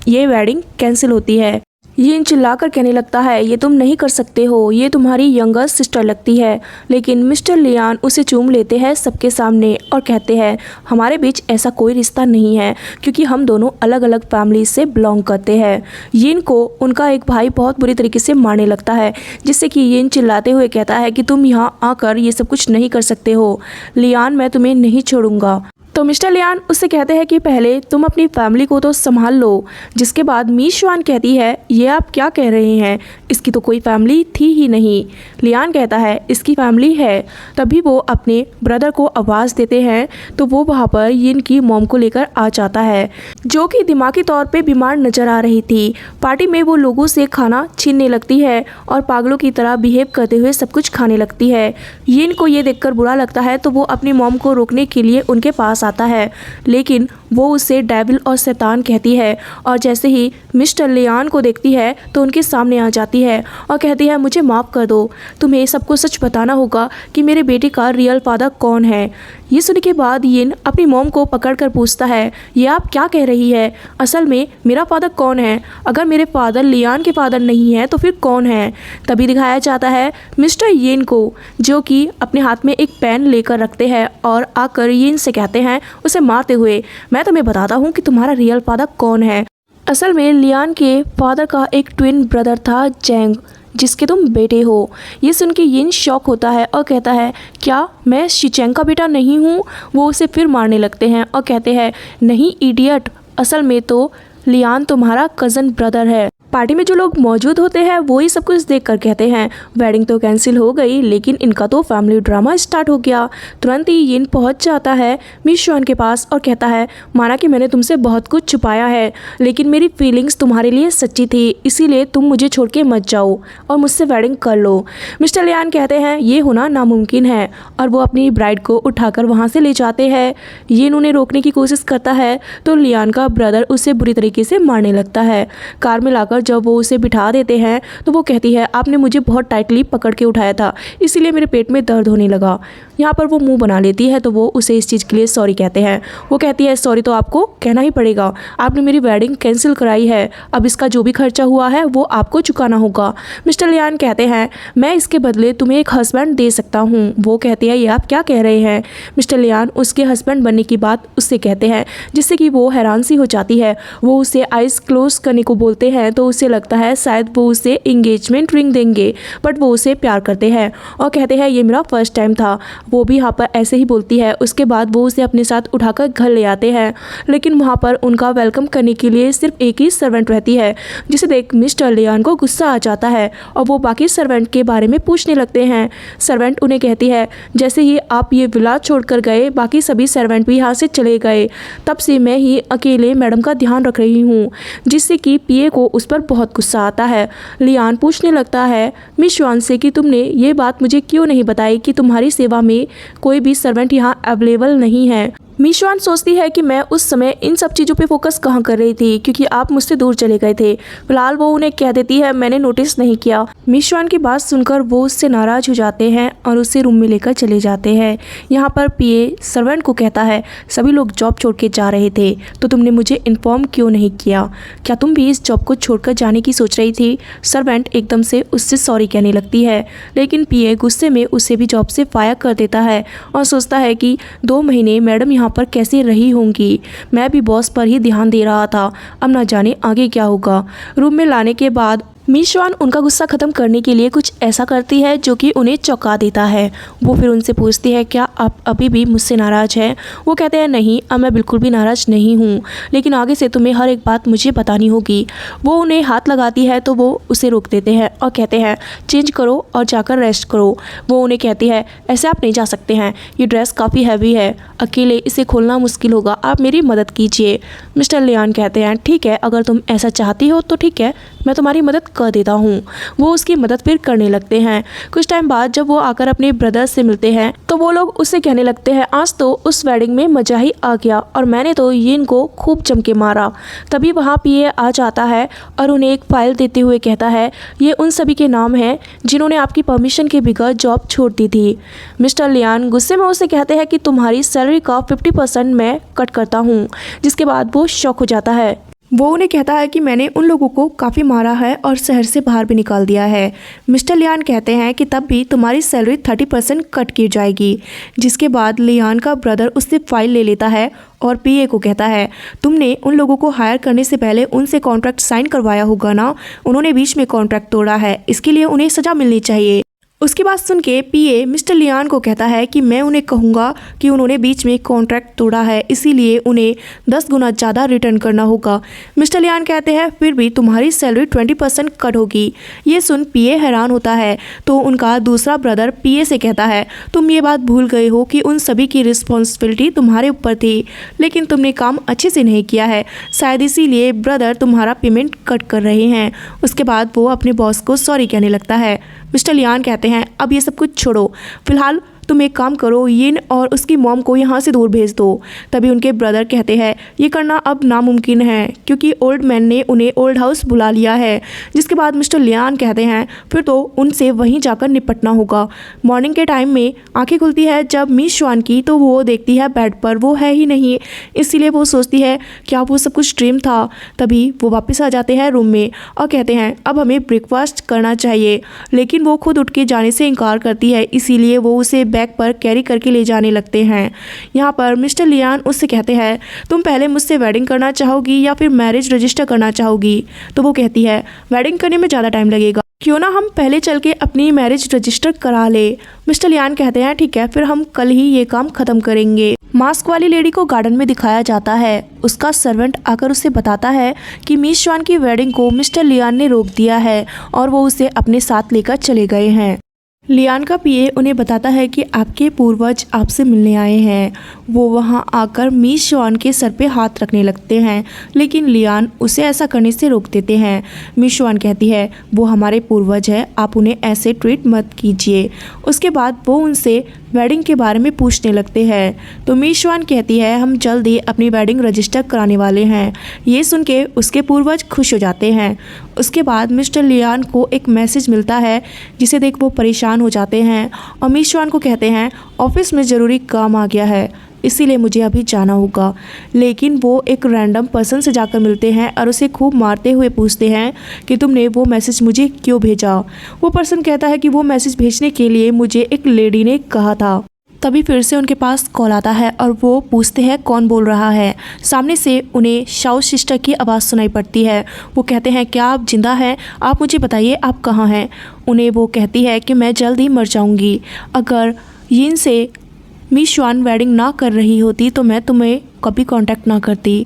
ये वेडिंग कैंसिल होती है। यिन चिल्लाकर कहने लगता है ये तुम नहीं कर सकते हो, ये तुम्हारी यंगर सिस्टर लगती है। लेकिन मिस्टर लियान उसे चूम लेते हैं सबके सामने और कहते हैं हमारे बीच ऐसा कोई रिश्ता नहीं है क्योंकि हम दोनों अलग अलग फैमिली से बिलोंग करते हैं। यिन को उनका एक भाई बहुत बुरी तरीके से मारने लगता है, जिससे कि यिन चिल्लाते हुए कहता है कि तुम यहाँ आकर ये सब कुछ नहीं कर सकते हो लियान, मैं तुम्हें नहीं छोड़ूंगा। तो मिस्टर लियान उससे कहते हैं कि पहले तुम अपनी फैमिली को तो संभाल लो। जिसके बाद मिस युआन कहती है ये आप क्या कह रहे हैं, इसकी तो कोई फैमिली थी ही नहीं। लियान कहता है इसकी फैमिली है। तभी वो अपने ब्रदर को आवाज़ देते हैं तो वो वहाँ पर यिन की मॉम को लेकर आ जाता है, जो कि दिमागी तौर पे बीमार नज़र आ रही थी। पार्टी में वो लोगों से खाना छीनने लगती है और पागलों की तरह बिहेव करते हुए सब कुछ खाने लगती है। यिन को ये देखकर बुरा लगता है तो वो अपनी मॉम को रोकने के लिए उनके पास चाहता है, लेकिन वो उसे डेविल और शैतान कहती है। और जैसे ही मिस्टर लियान को देखती है तो उनके सामने आ जाती है और कहती है मुझे माफ़ कर दो, तुम्हें सबको सच बताना होगा कि मेरे बेटे का रियल फादर कौन है। ये सुनने के बाद यिन अपनी मॉम को पकड़कर पूछता है ये आप क्या कह रही है, असल में मेरा फादर कौन है? अगर मेरे फादर लियान के फादर नहीं है तो फिर कौन है? तभी दिखाया जाता है मिस्टर यिन को, जो कि अपने हाथ में एक पेन लेकर रखते हैं और आकर यिन से कहते हैं उसे मारते हुए, मैं तुम्हें बताता हूँ कि तुम्हारा रियल फादर कौन है। असल में लियान के फादर का एक ट्विन ब्रदर था जैंग, जिसके तुम बेटे हो। ये सुन के यिन शॉक होता है और कहता है क्या मैं शिचेंग का बेटा नहीं हूँ? वो उसे फिर मारने लगते हैं और कहते हैं नहीं इडियट, असल में तो लियान तुम्हारा कज़न ब्रदर है। पार्टी में जो लोग मौजूद होते हैं वो ही सब कुछ देख कर कहते हैं वेडिंग तो कैंसिल हो गई, लेकिन इनका तो फैमिली ड्रामा स्टार्ट हो गया। तुरंत ही यिन पहुंच जाता है मिशुआन के पास और कहता है माना कि मैंने तुमसे बहुत कुछ छुपाया है, लेकिन मेरी फीलिंग्स तुम्हारे लिए सच्ची थी, इसीलिए तुम मुझे छोड़ के मत जाओ और मुझसे वेडिंग कर लो। मिस्टर लियान कहते हैं ये होना नामुमकिन है और वो अपनी ब्राइड को उठाकर वहाँ से ले जाते हैं। यिन उन्हें रोकने की कोशिश करता है तो लियान का ब्रदर उसे बुरी तरीके से मारने लगता है। कार में लाकर जब वो उसे बिठा देते हैं तो वो कहती है आपने मुझे बहुत टाइटली पकड़ के उठाया था, इसीलिए मेरे पेट में दर्द होने लगा। यहाँ पर वो मुंह बना लेती है तो वो उसे इस चीज़ के लिए सॉरी कहते हैं। वो कहती है सॉरी तो आपको कहना ही पड़ेगा, आपने मेरी वेडिंग कैंसिल कराई है, अब इसका जो भी खर्चा हुआ है वो आपको चुकाना होगा। मिस्टर लियान कहते हैं मैं इसके बदले तुम्हें एक हस्बैंड दे सकता हूँ। वो कहती है ये आप क्या कह रहे हैं? मिस्टर लियान उसके हस्बैंड बनने की बात उससे कहते हैं, जिससे कि वो हैरान सी हो जाती है। वो उसे आइज़ क्लोज करने को बोलते हैं तो उसे लगता है शायद वो उसे एंगेजमेंट रिंग देंगे, बट वो उसे प्यार करते हैं और कहते हैं ये मेरा फर्स्ट टाइम था। वो भी यहाँ पर ऐसे ही बोलती है। उसके बाद वो उसे अपने साथ उठाकर घर ले आते हैं, लेकिन वहाँ पर उनका वेलकम करने के लिए सिर्फ एक ही सर्वेंट रहती है, जिसे देख मिस्टर लियान को गुस्सा आ जाता है और वो बाकी सर्वेंट के बारे में पूछने लगते हैं। सर्वेंट उन्हें कहती है जैसे ही आप ये विला छोड़कर गए बाकी सभी सर्वेंट भी यहाँ से चले गए, तब से मैं ही अकेले मैडम का ध्यान रख रही हूँ, जिससे कि पीए को उस पर बहुत गुस्सा आता है। लियान पूछने लगता है मिशुआन से कि तुमने ये बात मुझे क्यों नहीं बताई कि तुम्हारी सेवा में कोई भी सर्वेंट यहाँ अवेलेबल नहीं है। मिशुआन सोचती है कि मैं उस समय इन सब चीज़ों पे फोकस कहाँ कर रही थी, क्योंकि आप मुझसे दूर चले गए थे। फिलहाल वो उन्हें कह देती है मैंने नोटिस नहीं किया। मिशुआन की बात सुनकर वो उससे नाराज़ हो जाते हैं और उसे रूम में लेकर चले जाते हैं। यहाँ पर पीए सर्वेंट को कहता है सभी लोग जॉब छोड़ के जा रहे थे तो तुमने मुझे इन्फॉर्म क्यों नहीं किया? क्या तुम भी इस जॉब को छोड़कर जाने की सोच रही थी? सर्वेंट एकदम से उससे सॉरी कहने लगती है, लेकिन पीए गुस्से में उसे भी जॉब से फायर कर देता है और सोचता है कि 2 महीने मैडम यहाँ पर कैसे रही होंगी। मैं भी बॉस पर ही ध्यान दे रहा था, अब ना जाने आगे क्या होगा। रूम में लाने के बाद मिशुआन उनका गुस्सा ख़त्म करने के लिए कुछ ऐसा करती है जो कि उन्हें चौंका देता है। वो फिर उनसे पूछती है क्या आप अभी भी मुझसे नाराज़ हैं? वो कहते हैं नहीं, अब मैं बिल्कुल भी नाराज़ नहीं हूँ, लेकिन आगे से तुम्हें हर एक बात मुझे बतानी होगी। वो उन्हें हाथ लगाती है तो वो उसे रोक देते हैं और कहते हैं चेंज करो और जाकर रेस्ट करो। वो उन्हें कहती है ऐसे आप नहीं जा सकते हैं, ये ड्रेस काफ़ी हैवी है, अकेले इसे खोलना मुश्किल होगा, आप मेरी मदद कीजिए। मिस्टर लियान कहते हैं ठीक है, अगर तुम ऐसा चाहती हो तो ठीक है, मैं तुम्हारी मदद कर देता हूँ। वो उसकी मदद फिर करने लगते हैं। कुछ टाइम बाद जब वो आकर अपने ब्रदर से मिलते हैं तो वो लोग उससे कहने लगते हैं आज तो उस वेडिंग में मजा ही आ गया और मैंने तो यिन को खूब जम के मारा। तभी वहाँ पीए आ जाता है और उन्हें एक फाइल देते हुए कहता है ये उन सभी के नाम हैं जिन्होंने आपकी परमिशन के बगैर जॉब छोड़ दी थी। मिस्टर लियान गुस्से में उसे कहते हैं कि तुम्हारी सैलरी का 50% मैं कट करता हूँ, जिसके बाद वो शॉक हो जाता है। वो उन्हें कहता है कि मैंने उन लोगों को काफ़ी मारा है और शहर से बाहर भी निकाल दिया है। मिस्टर लियान कहते हैं कि तब भी तुम्हारी सैलरी 30% कट की जाएगी, जिसके बाद लियान का ब्रदर उससे फाइल ले लेता है और पीए को कहता है तुमने उन लोगों को हायर करने से पहले उनसे कॉन्ट्रैक्ट साइन करवाया होगा ना, उन्होंने बीच में कॉन्ट्रैक्ट तोड़ा है, इसके लिए उन्हें सज़ा मिलनी चाहिए। उसकी बात सुन के पीए मिस्टर लियान को कहता है कि मैं उन्हें कहूँगा कि उन्होंने बीच में कॉन्ट्रैक्ट तोड़ा है, इसीलिए उन्हें 10 गुना ज़्यादा रिटर्न करना होगा। मिस्टर लियान कहते हैं फिर भी तुम्हारी सैलरी 20% कट होगी। ये सुन पीए हैरान होता है तो उनका दूसरा ब्रदर पीए से कहता है तुम ये बात भूल गए हो कि उन सभी की रिस्पॉन्सिबिलिटी तुम्हारे ऊपर थी, लेकिन तुमने काम अच्छे से नहीं किया है, शायद इसीलिए ब्रदर तुम्हारा पेमेंट कट कर रहे हैं। उसके बाद वो अपने बॉस को सॉरी कहने लगता है। मिस्टर लियान कहते हैं अब ये सब कुछ छोड़ो, फिलहाल तुम एक काम करो, यिन और उसकी मॉम को यहाँ से दूर भेज दो। तभी उनके ब्रदर कहते हैं ये करना अब नामुमकिन है क्योंकि ओल्ड मैन ने उन्हें ओल्ड हाउस बुला लिया है। जिसके बाद मिस्टर लियान कहते हैं फिर तो उनसे वहीं जाकर निपटना होगा। मॉर्निंग के टाइम में आंखें खुलती है जब मिस श्वान की, तो वो देखती है बेड पर वो है ही नहीं, इसीलिए वो सोचती है क्या वो सब कुछ ड्रीम था। तभी वो वापस आ जाते हैं रूम में और कहते हैं अब हमें ब्रेकफास्ट करना चाहिए, लेकिन वो खुद उठ के जाने से इनकार करती है, इसीलिए वो उसे बैग पर कैरी करके ले जाने लगते हैं। यहाँ पर मिस्टर लियान उससे कहते हैं तुम पहले मुझसे वेडिंग करना चाहोगी या फिर मैरिज रजिस्टर करना चाहोगी। तो वो कहती है वेडिंग करने में ज़्यादा टाइम लगेगा, क्यों ना हम पहले चल के अपनी मैरिज रजिस्टर करा ले। मिस्टर लियान कहते हैं ठीक है, फिर हम कल ही ये काम ख़त्म करेंगे। मास्क वाली लेडी को गार्डन में दिखाया जाता है। उसका सर्वेंट आकर उसे बताता है कि मिस श्वान की वेडिंग को मिस्टर लियान ने रोक दिया है और वो उसे अपने साथ लेकर चले गए हैं। लियान का पीए उन्हें बताता है कि आपके पूर्वज आपसे मिलने आए हैं। वो वहां आकर मिस श्वान के सर पे हाथ रखने लगते हैं, लेकिन लियान उसे ऐसा करने से रोक देते हैं। मिस श्वान कहती है वो हमारे पूर्वज है, आप उन्हें ऐसे ट्रीट मत कीजिए। उसके बाद वो उनसे वेडिंग के बारे में पूछने लगते हैं। तो मिस श्वान कहती है हम जल्द ही अपनी वेडिंग रजिस्टर कराने वाले हैं। ये सुन के उसके पूर्वज खुश हो जाते हैं। उसके बाद मिस्टर लियान को एक मैसेज मिलता है जिसे देख वो परेशान हो जाते हैं और मिस श्वान को कहते हैं ऑफिस में ज़रूरी काम आ गया है, इसीलिए मुझे अभी जाना होगा। लेकिन वो एक रैंडम पर्सन से जाकर मिलते हैं और उसे खूब मारते हुए पूछते हैं कि तुमने वो मैसेज मुझे क्यों भेजा। वो पर्सन कहता है कि वो मैसेज भेजने के लिए मुझे एक लेडी ने कहा था। तभी फिर से उनके पास कॉल आता है और वो पूछते हैं कौन बोल रहा है। सामने से उन्हें शाओ सिस्टर की आवाज़ सुनाई पड़ती है। वो कहते हैं क्या आप जिंदा हैं, आप मुझे बताइए आप कहाँ हैं। उन्हें वो कहती है कि मैं जल्द ही मर जाऊँगी, अगर यिन से मिस श्वान वेडिंग ना कर रही होती तो मैं तुम्हें कभी कांटेक्ट ना करती।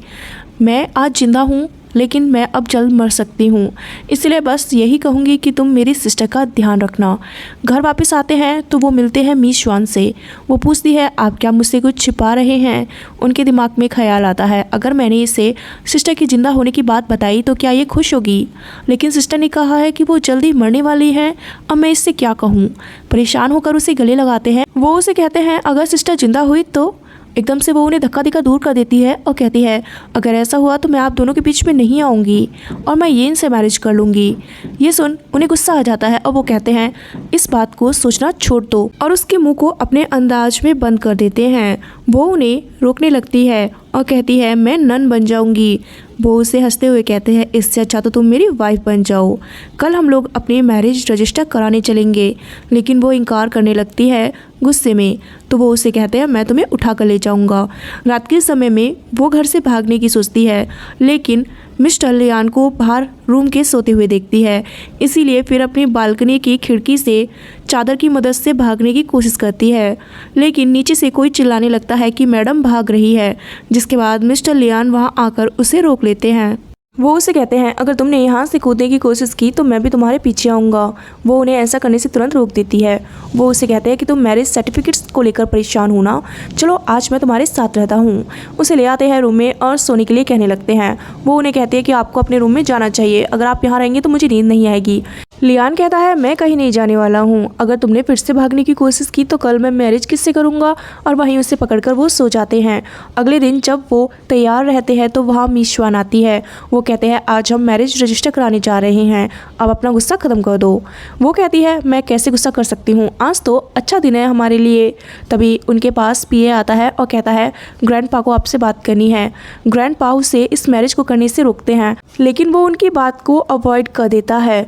मैं आज जिंदा हूँ लेकिन मैं अब जल्द मर सकती हूँ, इसलिए बस यही कहूँगी कि तुम मेरी सिस्टर का ध्यान रखना। घर वापस आते हैं तो वो मिलते हैं मिस श्वान से। वो पूछती है आप क्या मुझसे कुछ छिपा रहे हैं। उनके दिमाग में ख्याल आता है अगर मैंने इसे सिस्टर की ज़िंदा होने की बात बताई तो क्या ये खुश होगी, लेकिन सिस्टर ने कहा है कि वो जल्दी मरने वाली है, अब मैं इससे क्या कहूँ। परेशान होकर उसे गले लगाते हैं। वो उसे कहते हैं अगर सिस्टर जिंदा हुई तो। एकदम से वो उन्हें धक्का देकर दूर कर देती है और कहती है अगर ऐसा हुआ तो मैं आप दोनों के बीच में नहीं आऊँगी और मैं यिन से मैरिज कर लूँगी। ये सुन उन्हें गुस्सा आ जाता है और वो कहते हैं इस बात को सोचना छोड़ दो और उसके मुंह को अपने अंदाज में बंद कर देते हैं। वो उन्हें रोकने लगती है और कहती है मैं नन बन जाऊंगी। वो उसे हंसते हुए कहते हैं इससे अच्छा तो तुम मेरी वाइफ बन जाओ, कल हम लोग अपनी मैरिज रजिस्टर कराने चलेंगे। लेकिन वो इनकार करने लगती है गुस्से में। तो वो उसे कहते हैं मैं तुम्हें उठा कर ले जाऊंगा। रात के समय में वो घर से भागने की सोचती है, लेकिन मिस्टर लियान को बाहर रूम के सोते हुए देखती है, इसीलिए फिर अपनी बालकनी की खिड़की से चादर की मदद से भागने की कोशिश करती है। लेकिन नीचे से कोई चिल्लाने लगता है कि मैडम भाग रही है, जिसके बाद मिस्टर लियान वहां आकर उसे रोक लेते हैं। वो उसे कहते हैं अगर तुमने यहाँ से कूदने की कोशिश की तो मैं भी तुम्हारे पीछे आऊँगा। वो उन्हें ऐसा करने से तुरंत रोक देती है। वो उसे कहते हैं कि तुम मैरिज सर्टिफिकेट्स को लेकर परेशान हो ना, चलो आज मैं तुम्हारे साथ रहता हूँ। उसे ले आते हैं रूम में और सोने के लिए कहने लगते हैं। वो उन्हें कहते हैं कि आपको अपने रूम में जाना चाहिए, अगर आप यहाँ रहेंगे तो मुझे नींद नहीं आएगी। लियान कहता है मैं कहीं नहीं जाने वाला हूँ, अगर तुमने फिर से भागने की कोशिश की तो कल मैं मैरिज किससे करूँगा। और वहीं उसे पकड़कर वो सो जाते हैं। अगले दिन जब वो तैयार रहते हैं तो वहाँ मिस श्वान आती है। वो कहते हैं आज हम मैरिज रजिस्टर कराने जा रहे हैं, अब अपना गुस्सा ख़त्म कर दो। वो कहती है मैं कैसे गुस्सा कर सकती हूँ, आज तो अच्छा दिन है हमारे लिए। तभी उनके पास पीए आता है और कहता है ग्रैंडपा को आपसे बात करनी है। ग्रैंडपा उसे इस मैरिज को करने से रोकते हैं, लेकिन वो उनकी बात को अवॉइड कर देता है।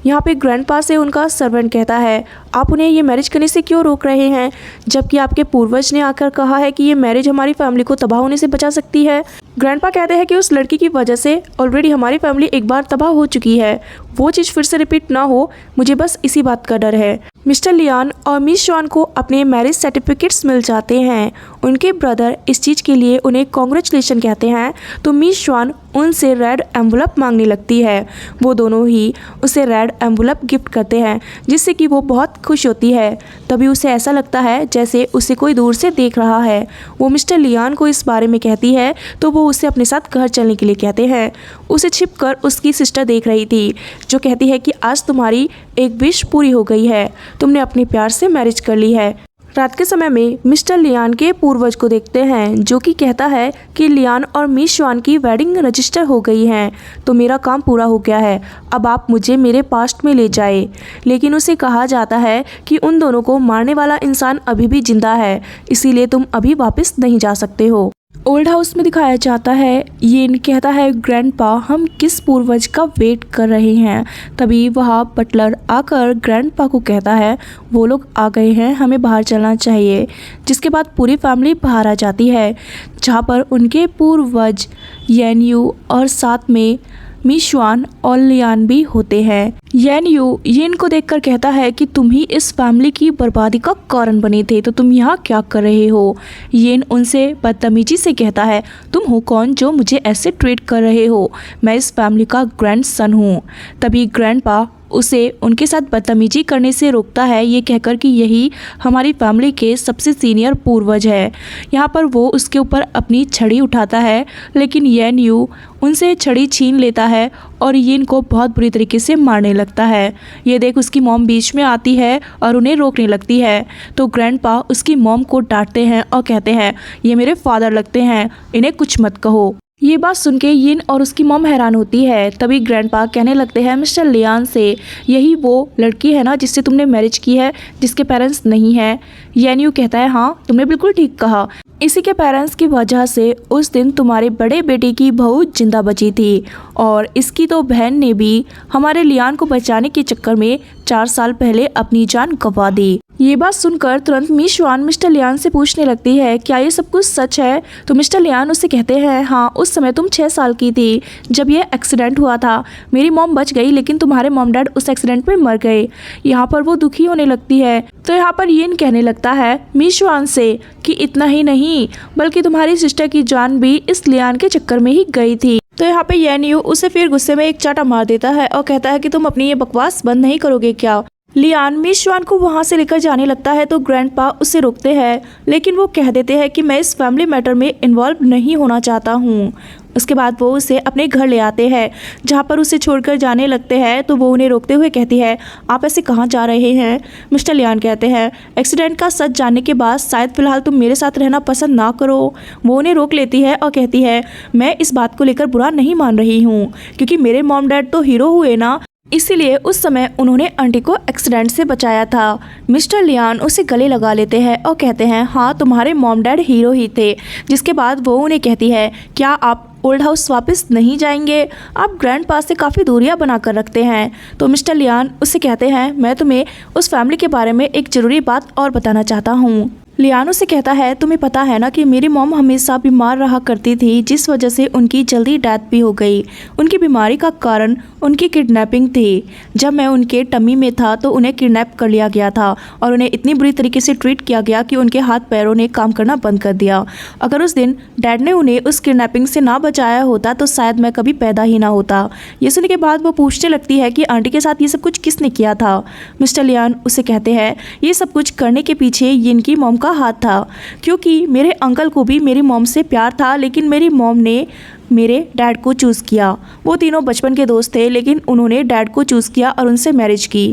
यहाँ पे ग्रैंडपा से उनका सर्वेंट कहता है आप उन्हें ये मैरिज करने से क्यों रोक रहे हैं, जबकि आपके पूर्वज ने आकर कहा है कि ये मैरिज हमारी फैमिली को तबाह होने से बचा सकती है। ग्रैंडपा कहते हैं कि उस लड़की की वजह से ऑलरेडी हमारी फैमिली एक बार तबाह हो चुकी है, वो चीज़ फिर से रिपीट ना हो, मुझे बस इसी बात का डर है। मिस्टर लियान और मिस श्वान को अपने मैरिज सर्टिफिकेट्स मिल जाते हैं। उनके ब्रदर इस चीज़ के लिए उन्हें कॉन्ग्रेचुलेशन कहते हैं तो मिस श्वान उनसे रेड एम्बुलप मांगने लगती है। वो दोनों ही उसे रेड एम्बुलप गिफ्ट करते हैं, जिससे कि वो बहुत खुश होती है। तभी उसे ऐसा लगता है जैसे उसे कोई दूर से देख रहा है। वो मिस्टर लियान को इस बारे में कहती है तो वो उसे अपने साथ घर चलने के लिए कहते हैं। उसे छिपकर उसकी सिस्टर देख रही थी, जो कहती है कि आज तुम्हारी एक विश पूरी हो गई है, तुमने अपने प्यार से मैरिज कर ली है। रात के समय में मिस्टर लियान के पूर्वज को देखते हैं जो कि कहता है कि लियान और मिस श्वान की वेडिंग रजिस्टर हो गई है, तो मेरा काम पूरा हो गया है, अब आप मुझे मेरे पास्ट में ले जाए। लेकिन उसे कहा जाता है कि उन दोनों को मारने वाला इंसान अभी भी जिंदा है, इसीलिए तुम अभी वापस नहीं जा सकते हो। ओल्ड हाउस में दिखाया जाता है, येन कहता है ग्रैंडपा हम किस पूर्वज का वेट कर रहे हैं। तभी वहाँ बटलर आकर ग्रैंडपा को कहता है वो लोग आ गए हैं, हमें बाहर चलना चाहिए। जिसके बाद पूरी फैमिली बाहर आ जाती है जहाँ पर उनके पूर्वज येन यू और साथ में मिस श्वान और लियान भी होते हैं। येन यू येन को देखकर कहता है कि तुम ही इस फैमिली की बर्बादी का कारण बने थे, तो तुम यहाँ क्या कर रहे हो। येन उनसे बदतमीजी से कहता है तुम हो कौन जो मुझे ऐसे ट्रीट कर रहे हो, मैं इस फैमिली का ग्रैंडसन हूँ। तभी ग्रैंडपा उसे उनके साथ बदतमीजी करने से रोकता है, ये कहकर कि यही हमारी फैमिली के सबसे सीनियर पूर्वज है। यहाँ पर वो उसके ऊपर अपनी छड़ी उठाता है, लेकिन येन यू उनसे छड़ी छीन लेता है और येन को बहुत बुरी तरीके से मारने लगता है। ये देख उसकी मॉम बीच में आती है और उन्हें रोकने लगती है, तो ग्रैंडपा उसकी मॉम को डांटते हैं और कहते हैं ये मेरे फादर लगते हैं, इन्हें कुछ मत कहो। ये बात सुन के येन और उसकी मॉम हैरान होती है। तभी ग्रैंडपा कहने लगते हैं मिस्टर लियान से यही वो लड़की है ना जिससे तुमने मैरिज की है, जिसके पेरेंट्स नहीं हैं। येन यू कहता है हाँ तुमने बिल्कुल ठीक कहा, इसी के पेरेंट्स की वजह से उस दिन तुम्हारे बड़े बेटे की बहू जिंदा बची थी, और इसकी तो बहन ने भी हमारे लियान को बचाने के चक्कर में 4 साल पहले अपनी जान गंवा दी। ये बात सुनकर तुरंत मिस श्वान मिस्टर लियान से पूछने लगती है क्या ये सब कुछ सच है। तो मिस्टर लियान उससे कहते हैं हाँ उस समय तुम 6 साल की थी जब ये एक्सीडेंट हुआ था, मेरी मॉम बच गई लेकिन तुम्हारे मॉम डैड उस एक्सीडेंट में मर गए। यहाँ पर वो दुखी होने लगती है, तो यहाँ पर येन कहने लगता है मिस श्वान से कि इतना ही नहीं बल्कि तुम्हारी सिस्टर की जान भी इस लियान के चक्कर में ही गई थी। तो यहाँ पे येन यू उसे फिर गुस्से में एक चाटा मार देता है और कहता है कि तुम अपनी ये बकवास बंद नहीं करोगे क्या। लियान मिस श्वान को वहाँ से लेकर जाने लगता है तो ग्रैंडपा उसे रोकते हैं, लेकिन वो कह देते हैं कि मैं इस फैमिली मैटर में इन्वॉल्व नहीं होना चाहता हूँ। उसके बाद वो उसे अपने घर ले आते हैं जहाँ पर उसे छोड़कर जाने लगते हैं, तो वो उन्हें रोकते हुए कहती है आप ऐसे कहाँ जा रहे हैं। मिस्टर लियान कहते हैं एक्सीडेंट का सच जानने के बाद शायद फ़िलहाल तुम मेरे साथ रहना पसंद ना करो। वो उन्हें रोक लेती है और कहती है मैं इस बात को लेकर बुरा नहीं मान रही हूँ, क्योंकि मेरे मॉम डैड तो हीरो हुए ना, इसीलिए उस समय उन्होंने आंटी को एक्सीडेंट से बचाया था। मिस्टर लियान उसे गले लगा लेते हैं और कहते हैं हाँ तुम्हारे मॉम डैड हीरो ही थे। जिसके बाद वो उन्हें कहती है क्या आप ओल्ड हाउस वापस नहीं जाएंगे, आप ग्रैंडपा से काफ़ी दूरियां बना कर रखते हैं। तो मिस्टर लियान उससे कहते हैं मैं तुम्हें उस फैमिली के बारे में एक ज़रूरी बात और बताना चाहता हूँ। लियानो से कहता है तुम्हें पता है ना कि मेरी मॉम हमेशा बीमार रहा करती थी, जिस वजह से उनकी जल्दी डेथ भी हो गई। उनकी बीमारी का कारण उनकी किडनैपिंग थी। जब मैं उनके टमी में था तो उन्हें किडनैप कर लिया गया था और उन्हें इतनी बुरी तरीके से ट्रीट किया गया कि उनके हाथ पैरों ने काम करना बंद कर दिया। अगर उस दिन डैड ने उन्हें उस किडनैपिंग से ना बचाया होता तो शायद मैं कभी पैदा ही ना होता। ये सुनने के बाद वो पूछने लगती है कि आंटी के साथ ये सब कुछ किसने किया था। मिस्टर लियान उसे कहते हैं ये सब कुछ करने के पीछे इनकी मॉम का हाथ था, क्योंकि मेरे अंकल को भी मेरी मॉम से प्यार था, लेकिन मेरी मॉम ने मेरे डैड को चूज़ किया। वो तीनों बचपन के दोस्त थे, लेकिन उन्होंने डैड को चूज़ किया और उनसे मैरिज की।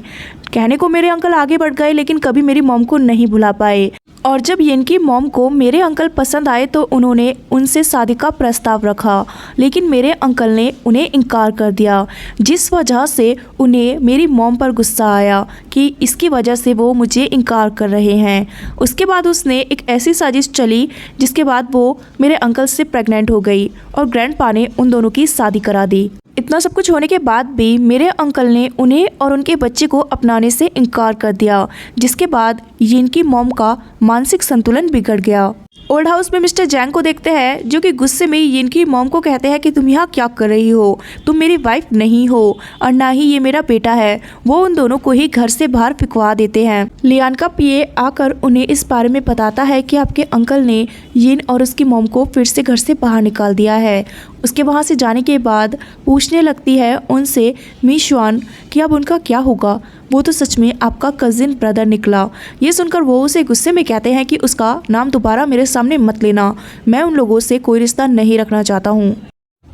कहने को मेरे अंकल आगे बढ़ गए, लेकिन कभी मेरी मॉम को नहीं भुला पाए। और जब इनकी मॉम को मेरे अंकल पसंद आए तो उन्होंने उनसे शादी का प्रस्ताव रखा, लेकिन मेरे अंकल ने उन्हें इनकार कर दिया, जिस वजह से उन्हें मेरी मॉम पर गुस्सा आया कि इसकी वजह से वो मुझे इनकार कर रहे हैं। उसके बाद उसने एक ऐसी साजिश चली जिसके बाद वो मेरे अंकल से प्रेग्नेंट हो गई और ग्रैंडपा ने उन दोनों की शादी करा दी। इतना सब कुछ होने के बाद भी मेरे अंकल ने उन्हें और उनके बच्चे को अपनाने से इनकार कर दिया, जिसके बाद इनकी मॉम का मानसिक संतुलन बिगड़ गया। ओल्ड हाउस में मिस्टर जैंग को देखते हैं, जो कि गुस्से में इनकी मॉम को कहते हैं कि तुम यहाँ क्या कर रही हो, तुम मेरी वाइफ नहीं हो और ना ही ये मेरा बेटा है। वो उन दोनों को ही घर से बाहर फिकवा देते हैं। लियान का पीए आकर उन्हें इस बारे में बताता है कि आपके अंकल ने यिन और उसकी मॉम को फिर से घर से बाहर निकाल दिया है। उसके वहाँ से जाने के बाद पूछने लगती है उनसे मिस श्वान कि अब उनका क्या होगा, वो तो सच में आपका कजिन ब्रदर निकला। ये सुनकर वो उसे गुस्से में कहते हैं कि उसका नाम दोबारा मेरे सामने मत लेना, मैं उन लोगों से कोई रिश्ता नहीं रखना चाहता हूँ।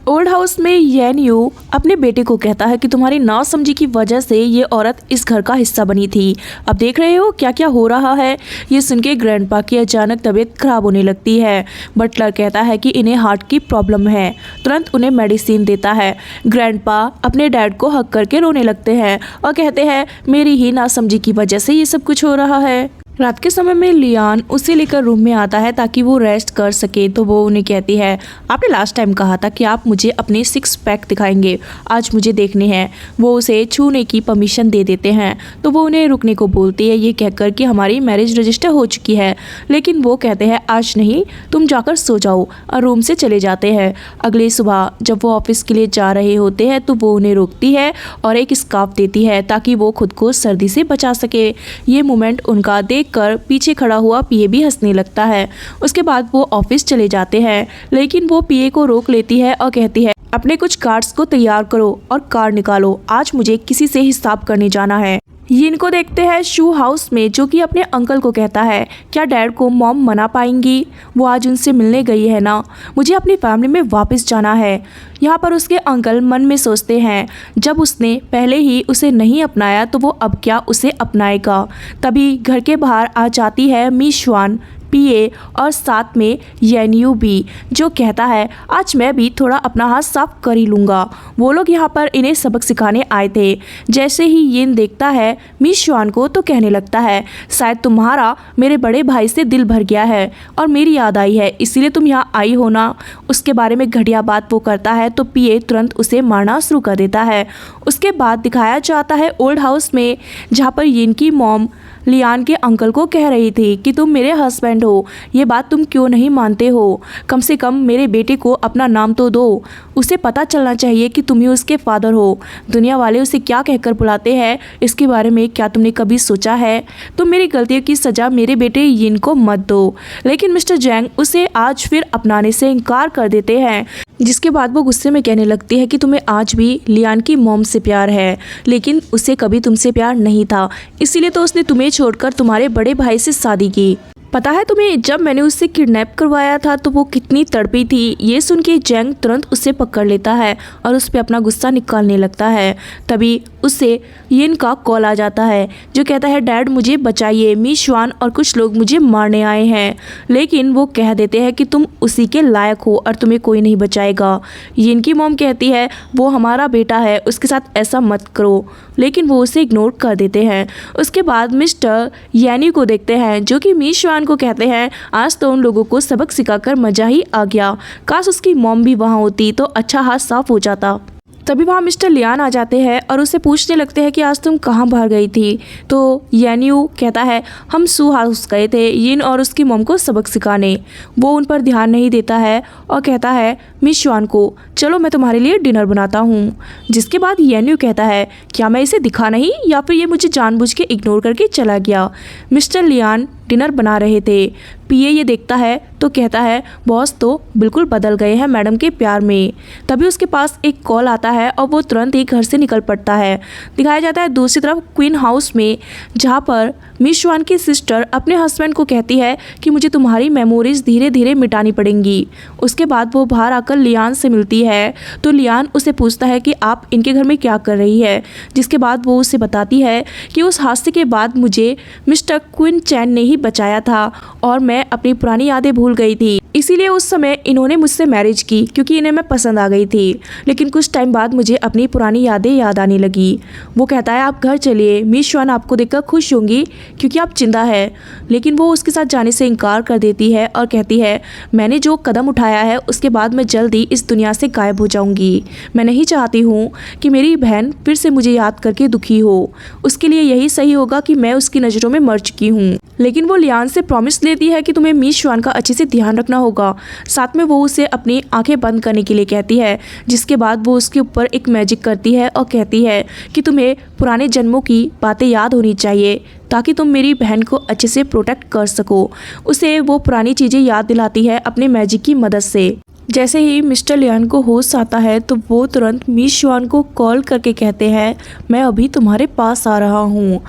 ओल्ड हाउस में येन यू अपने बेटे को कहता है कि तुम्हारी नासमझी की वजह से ये औरत इस घर का हिस्सा बनी थी। अब देख रहे हो क्या क्या हो रहा है। ये सुन के ग्रैंडपा की अचानक तबीयत खराब होने लगती है। बटलर कहता है कि इन्हें हार्ट की प्रॉब्लम है, तुरंत उन्हें मेडिसिन देता है। ग्रैंडपा अपने डैड को हक करके रोने लगते हैं और कहते हैं मेरी ही नासमझी की वजह से ये सब कुछ हो रहा है। रात के समय में लियान उसे लेकर रूम में आता है ताकि वो रेस्ट कर सके, तो वो उन्हें कहती है आपने लास्ट टाइम कहा था कि आप मुझे अपने 6 पैक दिखाएंगे, आज मुझे देखने हैं। वो उसे छूने की परमिशन दे देते हैं, तो वो उन्हें रुकने को बोलती है ये कहकर कि हमारी मैरिज रजिस्टर हो चुकी है। लेकिन वो कहते हैं आज नहीं, तुम जाकर सो जाओ, और रूम से चले जाते हैं। अगली सुबह जब वो ऑफिस के लिए जा रहे होते हैं तो वो उन्हें रोकती है और एक स्कार्फ देती है ताकि वो खुद को सर्दी से बचा सके। ये मोमेंट उनका कर पीछे खड़ा हुआ पीए भी हंसने लगता है। उसके बाद वो ऑफिस चले जाते हैं, लेकिन वो पीए को रोक लेती है और कहती है अपने कुछ कार्ड्स को तैयार करो और कार्ड निकालो, आज मुझे किसी से हिसाब करने जाना है। यिन को देखते हैं शू हाउस में, जो कि अपने अंकल को कहता है क्या डैड को मॉम मना पाएंगी, वो आज उनसे मिलने गई है ना, मुझे अपनी फैमिली में वापस जाना है। यहाँ पर उसके अंकल मन में सोचते हैं जब उसने पहले ही उसे नहीं अपनाया तो वो अब क्या उसे अपनाएगा। तभी घर के बाहर आ जाती है मी श्वान, पीए और साथ में येन यू भी, जो कहता है आज मैं भी थोड़ा अपना हाथ साफ कर ही लूँगा। वो लोग यहाँ पर इन्हें सबक सिखाने आए थे। जैसे ही यिन देखता है मी श्वान को तो कहने लगता है शायद तुम्हारा मेरे बड़े भाई से दिल भर गया है और मेरी याद आई है, इसीलिए तुम यहाँ आई हो ना। उसके बारे में घटिया बात वो करता है तो पीए तुरंत उसे मारना शुरू कर देता है। उसके बाद दिखाया जाता है ओल्ड हाउस में, जहाँ पर यिन की मॉम लियान के अंकल को कह रही थी कि तुम मेरे हस्बैंड हो, ये बात तुम क्यों नहीं मानते हो, कम से कम मेरे बेटे को अपना नाम तो दो, उसे पता चलना चाहिए कि तुम ही उसके फादर हो। दुनिया वाले उसे क्या कहकर बुलाते हैं इसके बारे में क्या तुमने कभी सोचा है। तुम मेरी गलतियों की सज़ा मेरे बेटे यिन को मत दो। लेकिन मिस्टर जैंग उसे आज फिर अपनाने से इनकार कर देते हैं, जिसके बाद वो गुस्से में कहने लगती है कि तुम्हें आज भी लियान की मॉम से प्यार है, लेकिन उसे कभी तुमसे प्यार नहीं था, इसीलिए तो उसने तुम्हें छोड़कर तुम्हारे बड़े भाई से शादी की। पता है तुम्हें जब मैंने उससे किडनैप करवाया था तो वो कितनी तड़पी थी। ये सुन के जैंग तुरंत उसे पकड़ लेता है और उस पर अपना गुस्सा निकालने लगता है। तभी उससे यिन का कॉल आ जाता है, जो कहता है डैड मुझे बचाइए, मी श्वान और कुछ लोग मुझे मारने आए हैं। लेकिन वो कह देते हैं कि तुम उसी के लायक हो और तुम्हें कोई नहीं बचाएगा। यिन की मॉम कहती है वो हमारा बेटा है, उसके साथ ऐसा मत करो, लेकिन वो उसे इग्नोर कर देते हैं। उसके बाद मिस्टर यानी को देखते हैं, जो कि मी श्वान को कहते हैं आज तो उन लोगों को सबक सिखाकर मजा ही आ गया, काश उसकी मॉम भी वहाँ होती तो अच्छा हाथ साफ हो जाता। तभी वहाँ मिस्टर लियान आ जाते हैं और उससे पूछने लगते हैं कि आज तुम कहाँ बाहर गई थी। तो येन्यू कहता है हम शू हाउस गए थे यिन और उसकी मॉम को सबक सिखाने। वो उन पर ध्यान नहीं देता है और कहता है मिस श्वान को चलो मैं तुम्हारे लिए डिनर बनाता हूँ। जिसके बाद येन्यू कहता है क्या मैं इसे दिखा नहीं या फिर ये मुझे जानबूझ के इग्नोर करके चला गया। मिस्टर लियान डिनर बना रहे थे। पीए ये देखता है तो कहता है बॉस तो बिल्कुल बदल गए हैं मैडम के प्यार में। तभी उसके पास एक कॉल आता है और वो तुरंत ही घर से निकल पड़ता है। दिखाया जाता है दूसरी तरफ क्वीन हाउस में, जहाँ पर मिस श्वान की सिस्टर अपने हस्बैंड को कहती है कि मुझे तुम्हारी मेमोरीज धीरे धीरे मिटानी पड़ेंगी। उसके बाद वो बाहर आकर लियान से मिलती है तो लियान उसे पूछता है कि आप इनके घर में क्या कर रही है। जिसके बाद वो उसे बताती है कि उस हादसे के बाद मुझे मिस्टर क्विन चैन ने ही बचाया था और मैं अपनी पुरानी यादें भूल गई थी, इसीलिए उस समय इन्होंने मुझसे मैरिज की क्योंकि इन्हें मैं पसंद आ गई थी। लेकिन कुछ टाइम बाद मुझे अपनी पुरानी यादें याद आने लगी। वो कहता है आप घर चलिए, मिस श्वान आपको देखकर खुश होंगी क्योंकि आप जिंदा है। लेकिन वो उसके साथ जाने से इनकार कर देती है और कहती है मैंने जो कदम उठाया है उसके बाद मैं जल्दी इस दुनिया से गायब हो जाऊंगी। मैं नहीं चाहती हूँ कि मेरी बहन फिर से मुझे याद करके दुखी हो। उसके लिए यही सही होगा कि मैं उसकी नज़रों में मर चुकी हूँ। लेकिन वो लियान से प्रॉमिस लेती है कि तुम्हें मिस श्वान का अच्छे से ध्यान रखना होगा। साथ में वो उसे अपनी आंखें बंद करने के लिए कहती है। जिसके बाद वो उसके ऊपर एक मैजिक करती है और कहती है कि तुम्हें पुराने जन्मों की बातें याद होनी चाहिए ताकि तुम मेरी बहन को अच्छे से प्रोटेक्ट कर सको। उसे वो पुरानी चीज़ें याद दिलाती है अपने मैजिक की मदद से। जैसे ही मिस्टर लियान को होश आता है तो वो तुरंत मिस श्वान को कॉल करके कहते हैं मैं अभी तुम्हारे पास आ रहा हूँ।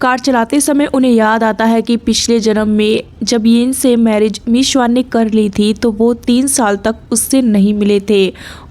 कार चलाते समय उन्हें याद आता है कि पिछले जन्म में जब यिन से मैरिज मिस श्वान ने कर ली थी तो वो 3 साल तक उससे नहीं मिले थे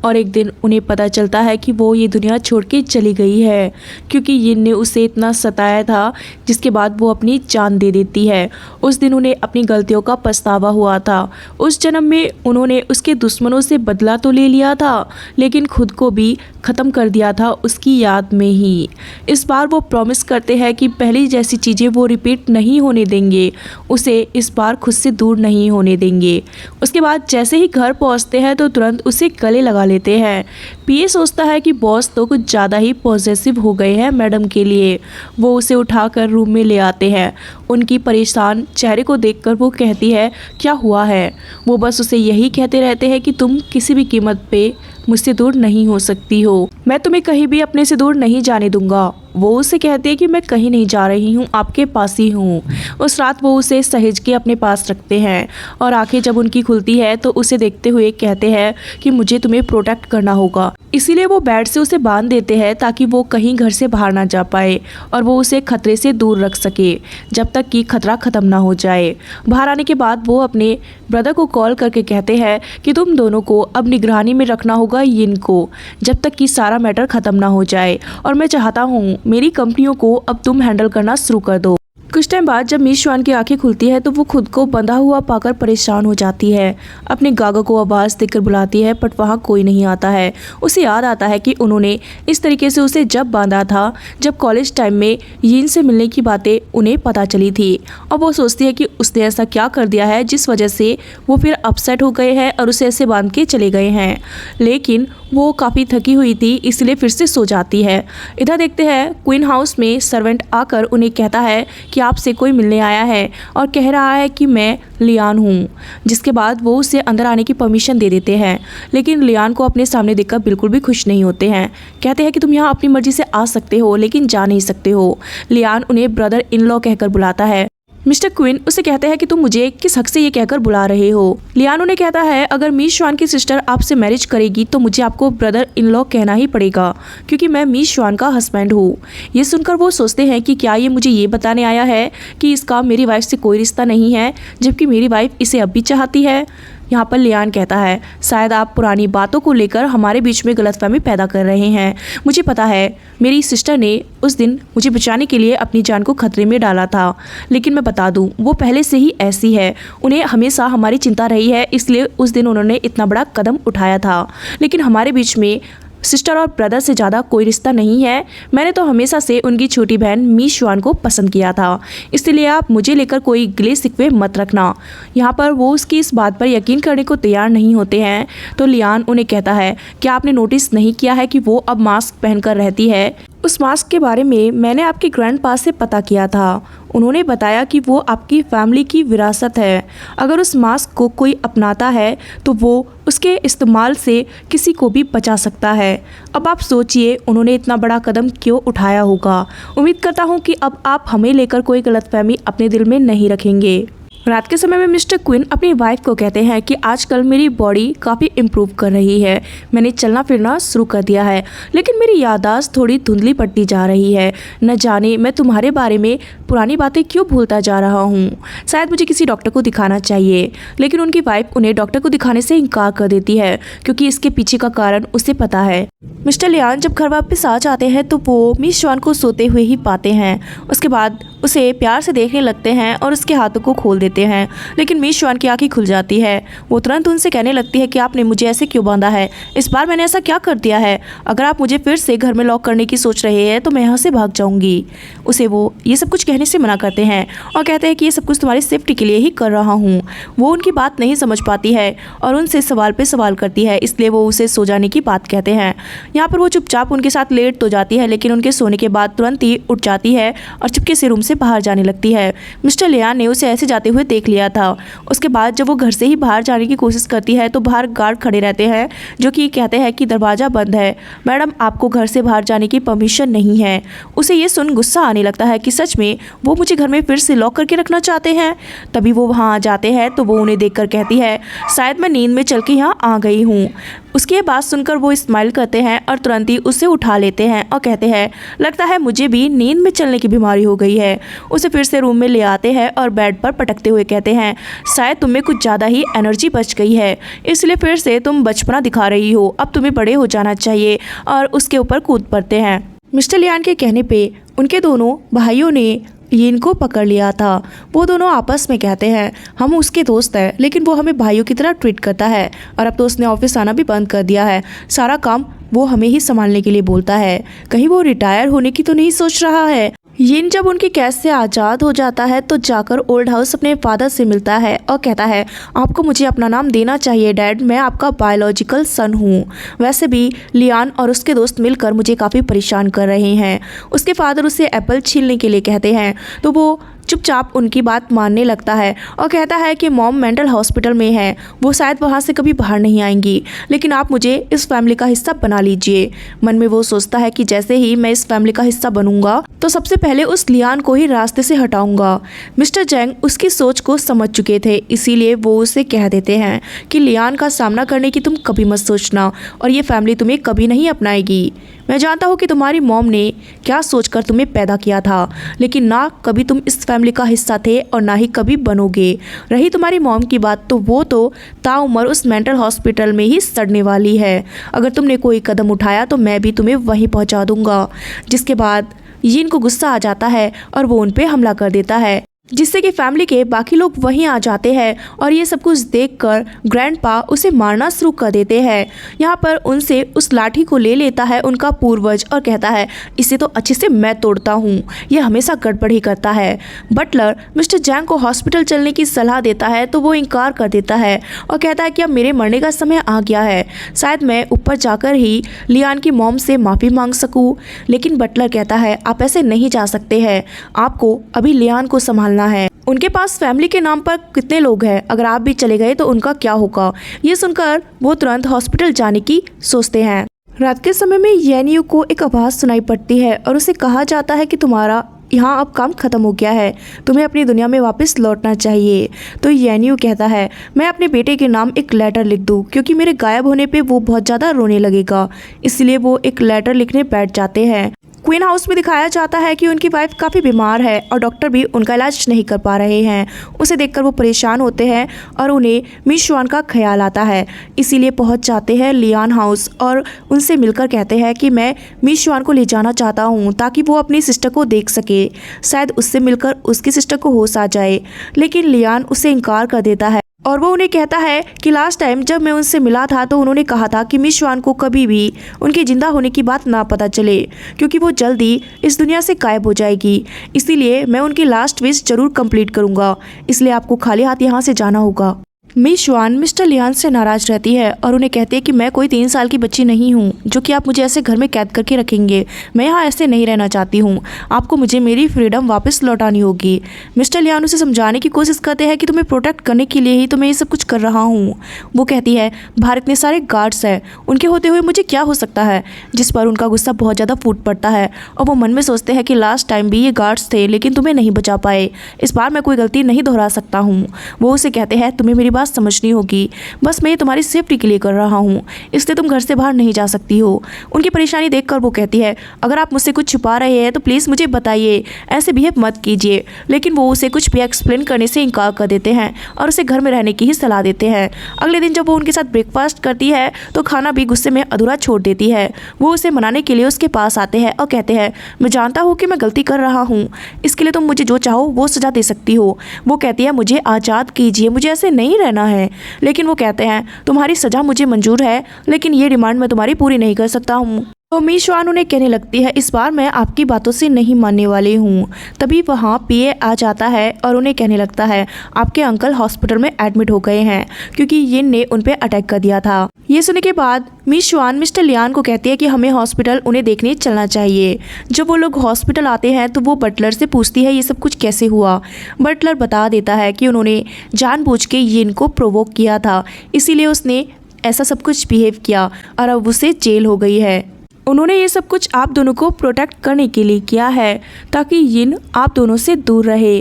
और एक दिन उन्हें पता चलता है कि वो ये दुनिया छोड़ के चली गई है, क्योंकि यिन ने उसे इतना सताया था, जिसके बाद वो अपनी जान दे देती है। उस दिन उन्हें अपनी गलतियों का पछतावा हुआ था। उस जन्म में उन्होंने उसके दुश्मनों से बदला तो ले लिया था, लेकिन खुद को भी ख़त्म कर दिया था उसकी याद में ही। इस बार वो प्रॉमिस करते हैं कि पहली जैसी चीज़ें वो रिपीट नहीं होने देंगे, उसे इस बार खुद से दूर नहीं होने देंगे। उसके बाद जैसे ही घर पहुंचते हैं तो तुरंत उसे गले लगा लेते हैं। पीए सोचता है कि बॉस तो कुछ ज़्यादा ही पॉसेसिव हो गए हैं मैडम के लिए। वो उसे उठाकर रूम में ले आते हैं। उनकी परेशान चेहरे को देखकर वो कहती है, क्या हुआ है? वो बस उसे यही कहते रहते हैं कि तुम किसी भी कीमत पे मुझसे दूर नहीं हो सकती हो, मैं तुम्हें कहीं भी अपने से दूर नहीं जाने दूंगा। वो उसे कहती है कि मैं कहीं नहीं जा रही हूँ, आपके पास ही हूँ। उस रात वो उसे सहेज के अपने पास रखते हैं और आंखें जब उनकी खुलती है तो उसे देखते हुए कहते हैं कि मुझे तुम्हें प्रोटेक्ट करना होगा। इसीलिए वो बेड से उसे बांध देते हैं ताकि वो कहीं घर से बाहर ना जा पाए और वो उसे खतरे से दूर रख सके जब तक कि खतरा ख़त्म ना हो जाए। बाहर आने के बाद वो अपने ब्रदर को कॉल करके कहते हैं कि तुम दोनों को अब निगरानी में रखना होगा यिन को, जब तक कि सारा मैटर ख़त्म ना हो जाए, और मैं चाहता हूँ मेरी कंपनियों को अब तुम हैंडल करना शुरू कर दो। कुछ टाइम बाद जब मिस श्वान की आंखें खुलती है तो वो खुद को बंधा हुआ पाकर परेशान हो जाती है। अपने गागा को आवाज़ देकर बुलाती है, बट वहाँ कोई नहीं आता है। उसे याद आता है कि उन्होंने इस तरीके से उसे जब बांधा था जब कॉलेज टाइम में यिन से मिलने की बातें उन्हें पता चली थी। और वो सोचती है कि उसने ऐसा क्या कर दिया है जिस वजह से वो फिर अपसेट हो गए हैं और उसे ऐसे बांध के चले गए हैं। लेकिन वो काफ़ी थकी हुई थी, इसलिए फिर से सो जाती है। इधर देखते हैं क्वीन हाउस में सर्वेंट आकर उन्हें कहता है कि आपसे कोई मिलने आया है और कह रहा है कि मैं लियान हूँ। जिसके बाद वो उसे अंदर आने की परमिशन दे देते हैं, लेकिन लियान को अपने सामने देखकर बिल्कुल भी खुश नहीं होते हैं। कहते हैं कि तुम यहाँ अपनी मर्जी से आ सकते हो लेकिन जा नहीं सकते हो। लियान उन्हें ब्रदर इन लॉ कहकर बुलाता है। मिस्टर क्विन उसे कहते हैं कि तुम मुझे किस हक से ये कहकर बुला रहे हो। लियान उन्हें कहता है, अगर मिस श्वान की सिस्टर आपसे मैरिज करेगी तो मुझे आपको ब्रदर इन लॉ कहना ही पड़ेगा, क्योंकि मैं मिस श्वान का हस्बैंड हूँ। ये सुनकर वो सोचते हैं कि क्या ये मुझे ये बताने आया है कि इसका मेरी वाइफ से कोई रिश्ता नहीं है, जबकि मेरी वाइफ इसे अब भी चाहती है। यहाँ पर लियान कहता है, शायद आप पुरानी बातों को लेकर हमारे बीच में गलतफहमी पैदा कर रहे हैं। मुझे पता है मेरी सिस्टर ने उस दिन मुझे बचाने के लिए अपनी जान को खतरे में डाला था, लेकिन मैं बता दूं वो पहले से ही ऐसी है। उन्हें हमेशा हमारी चिंता रही है, इसलिए उस दिन उन्होंने इतना बड़ा कदम उठाया था। लेकिन हमारे बीच में सिस्टर और ब्रदर से ज़्यादा कोई रिश्ता नहीं है। मैंने तो हमेशा से उनकी छोटी बहन मिस श्वान को पसंद किया था, इसलिए आप मुझे लेकर कोई गिले शिकवे मत रखना। यहाँ पर वो उसकी इस बात पर यकीन करने को तैयार नहीं होते हैं, तो लियान उन्हें कहता है, क्या आपने नोटिस नहीं किया है कि वो अब मास्क पहनकर रहती है? उस मास्क के बारे में मैंने आपके ग्रैंडपा से पता किया था। उन्होंने बताया कि वो आपकी फैमिली की विरासत है। अगर उस मास्क को कोई अपनाता है तो वो उसके इस्तेमाल से किसी को भी बचा सकता है। अब आप सोचिए उन्होंने इतना बड़ा कदम क्यों उठाया होगा। उम्मीद करता हूँ कि अब आप हमें लेकर कोई गलतफहमी अपने दिल में नहीं रखेंगे। रात के समय में मिस्टर क्विन अपनी वाइफ को कहते हैं कि आजकल मेरी बॉडी काफ़ी इम्प्रूव कर रही है। मैंने चलना फिरना शुरू कर दिया है, लेकिन मेरी याददाश्त थोड़ी धुंधली पड़ती जा रही है। न जाने मैं तुम्हारे बारे में पुरानी बातें क्यों भूलता जा रहा हूँ। शायद मुझे किसी डॉक्टर को दिखाना चाहिए। लेकिन उनकी वाइफ उन्हें डॉक्टर को दिखाने से इनकार कर देती है, क्योंकि इसके पीछे का कारण उसे पता है। मिस्टर लियान जब घर वापस आ जाते हैं तो वो मिस श्वान को सोते हुए ही पाते हैं। उसके बाद उसे प्यार से देखने लगते हैं और उसके हाथों को खोल देते हैं, लेकिन मिस श्वान की आंखें खुल जाती है। वो तुरंत उनसे कहने लगती है कि आपने मुझे ऐसे क्यों बांधा है? इस बार मैंने ऐसा क्या कर दिया है? अगर आप मुझे फिर से घर में लॉक करने की सोच रहे हैं तो मैं यहाँ से भाग जाऊँगी। उसे वो ये सब कुछ कहने से मना करते हैं और कहते हैं कि ये सब कुछ तुम्हारी सेफ्टी के लिए ही कर रहा हूँ। वो उनकी बात नहीं समझ पाती है और उनसे सवाल पे सवाल करती है, इसलिए वो उसे सो जाने की बात कहते हैं। यहाँ पर वो चुपचाप उनके साथ लेट तो जाती है, लेकिन उनके सोने के बाद तुरंत ही उठ जाती है और चुपके से रूम से बाहर जाने लगती है। मिस्टर लियान ने उसे ऐसे जाते हुए देख लिया था। उसके बाद जब वो घर से ही बाहर जाने की कोशिश करती है तो बाहर गार्ड खड़े रहते हैं, जो कि कहते हैं कि दरवाज़ा बंद है, मैडम आपको घर से बाहर जाने की परमिशन नहीं है। उसे ये सुन गुस्सा आने लगता है कि सच में वो मुझे घर में फिर से लॉक करके रखना चाहते हैं। तभी वो वहाँ आ जाते हैं तो वो उन्हें देखकर कहती है, शायद मैं नींद में चल के यहाँ आ गई हूँ। उसकी ये बात सुनकर वो स्माइल करते हैं और तुरंत ही उसे उठा लेते हैं और कहते हैं, लगता है मुझे भी नींद में चलने की बीमारी हो गई है। उसे फिर से रूम में ले आते हैं और बेड पर पटकते हुए कहते हैं, शायद तुम्हें कुछ ज़्यादा ही एनर्जी बच गई है, इसलिए फिर से तुम बचपना दिखा रही हो, अब तुम्हें बड़े हो जाना चाहिए। और उसके ऊपर कूद पड़ते हैं। मिस्टर लियान के कहने पे उनके दोनों भाइयों ने यिन को पकड़ लिया था। वो दोनों आपस में कहते हैं, हम उसके दोस्त हैं, लेकिन वो हमें भाइयों की तरह ट्रीट करता है और अब तो उसने ऑफिस आना भी बंद कर दिया है। सारा काम वो हमें ही संभालने के लिए बोलता है। कहीं वो रिटायर होने की तो नहीं सोच रहा है। यिन जब उनकी कैद से आज़ाद हो जाता है तो जाकर ओल्ड हाउस अपने फादर से मिलता है और कहता है, आपको मुझे अपना नाम देना चाहिए डैड, मैं आपका बायोलॉजिकल सन हूँ। वैसे भी लियान और उसके दोस्त मिलकर मुझे काफ़ी परेशान कर रहे हैं। उसके फादर उसे एप्पल छीलने के लिए कहते हैं तो वो चुपचाप उनकी बात मानने लगता है और कहता है कि मॉम मेंटल हॉस्पिटल में है, वो शायद वहाँ से कभी बाहर नहीं आएंगी, लेकिन आप मुझे इस फैमिली का हिस्सा बना लीजिए। मन में वो सोचता है कि जैसे ही मैं इस फैमिली का हिस्सा बनूंगा तो सबसे पहले उस लियान को ही रास्ते से हटाऊंगा। मिस्टर जैंग उसकी सोच को समझ चुके थे, इसीलिए वो उसे कह देते हैं कि लियान का सामना करने की तुम कभी मत सोचना और ये फैमिली तुम्हें कभी नहीं अपनाएगी। मैं जानता हूँ कि तुम्हारी मॉम ने क्या सोचकर तुम्हें पैदा किया था, लेकिन ना कभी तुम इस फैमिली का हिस्सा थे और ना ही कभी बनोगे। रही तुम्हारी मॉम की बात, तो वो तो ताउम्र उस मेंटल हॉस्पिटल में ही सड़ने वाली है। अगर तुमने कोई कदम उठाया तो मैं भी तुम्हें वहीं पहुँचा दूंगा। जिसके बाद यिन को गुस्सा आ जाता है और वो उन पे हमला कर देता है, जिससे कि फैमिली के बाकी लोग वहीं आ जाते हैं और ये सब कुछ देखकर ग्रैंडपा उसे मारना शुरू कर देते हैं। यहाँ पर उनसे उस लाठी को ले लेता है उनका पूर्वज और कहता है, इसे तो अच्छे से मैं तोड़ता हूँ, ये हमेशा गड़बड़ ही करता है। बटलर मिस्टर जैंग को हॉस्पिटल चलने की सलाह देता है तो वो इनकार कर देता है और कहता है कि अब मेरे मरने का समय आ गया है, शायद मैं ऊपर जाकर ही लियान की मॉम से माफ़ी मांग सकूँ। लेकिन बटलर कहता है, आप ऐसे नहीं जा सकते हैं, आपको अभी लियान को संभालना है। उनके पास फैमिली के नाम पर कितने लोग हैं, अगर आप भी चले गए तो उनका क्या होगा। ये सुनकर वो तुरंत हॉस्पिटल जाने की सोचते हैं। रात के समय में येनियू को एक आवाज़ सुनाई पड़ती है और उसे कहा जाता है कि तुम्हारा यहाँ अब काम खत्म हो गया है, तुम्हें अपनी दुनिया में वापस लौटना चाहिए। तो येनियू कहता है, मैं अपने बेटे के नाम एक लेटर लिख दूँ, क्योंकि मेरे गायब होने पे वो बहुत ज़्यादा रोने लगेगा। इसलिए वो एक लेटर लिखने बैठ जाते हैं। क्वीन हाउस में दिखाया जाता है कि उनकी वाइफ काफ़ी बीमार है और डॉक्टर भी उनका इलाज नहीं कर पा रहे हैं। उसे देखकर वो परेशान होते हैं और उन्हें मिस युआन का ख्याल आता है, इसीलिए पहुंच जाते हैं लियान हाउस और उनसे मिलकर कहते हैं कि मैं मिस युआन को ले जाना चाहता हूं ताकि वो अपनी सिस्टर को देख सके, शायद उससे मिलकर उसकी सिस्टर को होश आ जाए। लेकिन लियान उसे इनकार कर देता है और वो उन्हें कहता है कि लास्ट टाइम जब मैं उनसे मिला था तो उन्होंने कहा था कि मिस युआन को कभी भी उनके जिंदा होने की बात ना पता चले, क्योंकि वो जल्दी इस दुनिया से गायब हो जाएगी। इसीलिए मैं उनकी लास्ट विश जरूर कंप्लीट करूंगा, इसलिए आपको खाली हाथ यहाँ से जाना होगा। मिस युआन मिस्टर लियान से नाराज रहती है और उन्हें कहती है कि मैं कोई 3 साल की बच्ची नहीं हूँ जो कि आप मुझे ऐसे घर में कैद करके रखेंगे। मैं यहाँ ऐसे नहीं रहना चाहती हूँ, आपको मुझे मेरी फ्रीडम वापस लौटानी होगी। मिस्टर लियान उसे समझाने की कोशिश करते हैं कि तुम्हें प्रोटेक्ट करने के लिए ही तो मैं ये सब कुछ कर रहा हूँ। वो कहती है, बाहर इतने सारे गार्ड्स हैं, उनके होते हुए मुझे क्या हो सकता है। जिस पर उनका गुस्सा बहुत ज़्यादा फूट पड़ता है और वो मन में सोचते हैं कि लास्ट टाइम भी ये गार्ड्स थे लेकिन तुम्हें नहीं बचा पाए, इस बार मैं कोई गलती नहीं दोहरा सकता हूँ। वो उसे कहते हैं, तुम्हें मेरी बात समझनी होगी, बस मैं ये तुम्हारी सेफ्टी के लिए कर रहा हूँ, इसलिए तुम घर से बाहर नहीं जा सकती हो। उनकी परेशानी देखकर वो कहती है, अगर आप मुझसे कुछ छुपा रहे हैं तो प्लीज़ मुझे बताइए, ऐसे बिहेव मत कीजिए। लेकिन वो उसे कुछ भी एक्सप्लेन करने से इनकार कर देते हैं और उसे घर में रहने की ही सलाह देते हैं। अगले दिन जब वो उनके साथ ब्रेकफास्ट करती है तो खाना भी गुस्से में अधूरा छोड़ देती है। वो उसे मनाने के लिए उसके पास आते हैं और कहते हैं, मैं जानता हूँ कि मैं गलती कर रहा हूँ, इसके लिए तुम मुझे जो चाहो वो सजा दे सकती हो। वो कहती है, मुझे आज़ाद कीजिए, मुझे ऐसे नहीं रहना है। लेकिन वो कहते हैं, तुम्हारी सज़ा मुझे मंजूर है, लेकिन ये डिमांड मैं तुम्हारी पूरी नहीं कर सकता हूँ। तो मिस युआन उन्हें कहने लगती है, इस बार मैं आपकी बातों से नहीं मानने वाली हूँ। तभी वहाँ पीए आ जाता है और उन्हें कहने लगता है, आपके अंकल हॉस्पिटल में एडमिट हो गए हैं क्योंकि यिन ने उन पर अटैक कर दिया था। ये सुनने के बाद मिस युआन मिस्टर लियान को कहती है कि हमें हॉस्पिटल उन्हें देखने चलना चाहिए। जब वो लोग हॉस्पिटल आते हैं तो वो बटलर से पूछती है ये सब कुछ कैसे हुआ। बटलर बता देता है कि उन्होंने जानबूझ के यिन को प्रोवोक किया था, इसीलिए उसने ऐसा सब कुछ बिहेव किया और अब उसे जेल हो गई है। उन्होंने ये सब कुछ आप दोनों को प्रोटेक्ट करने के लिए किया है ताकि यिन आप दोनों से दूर रहे।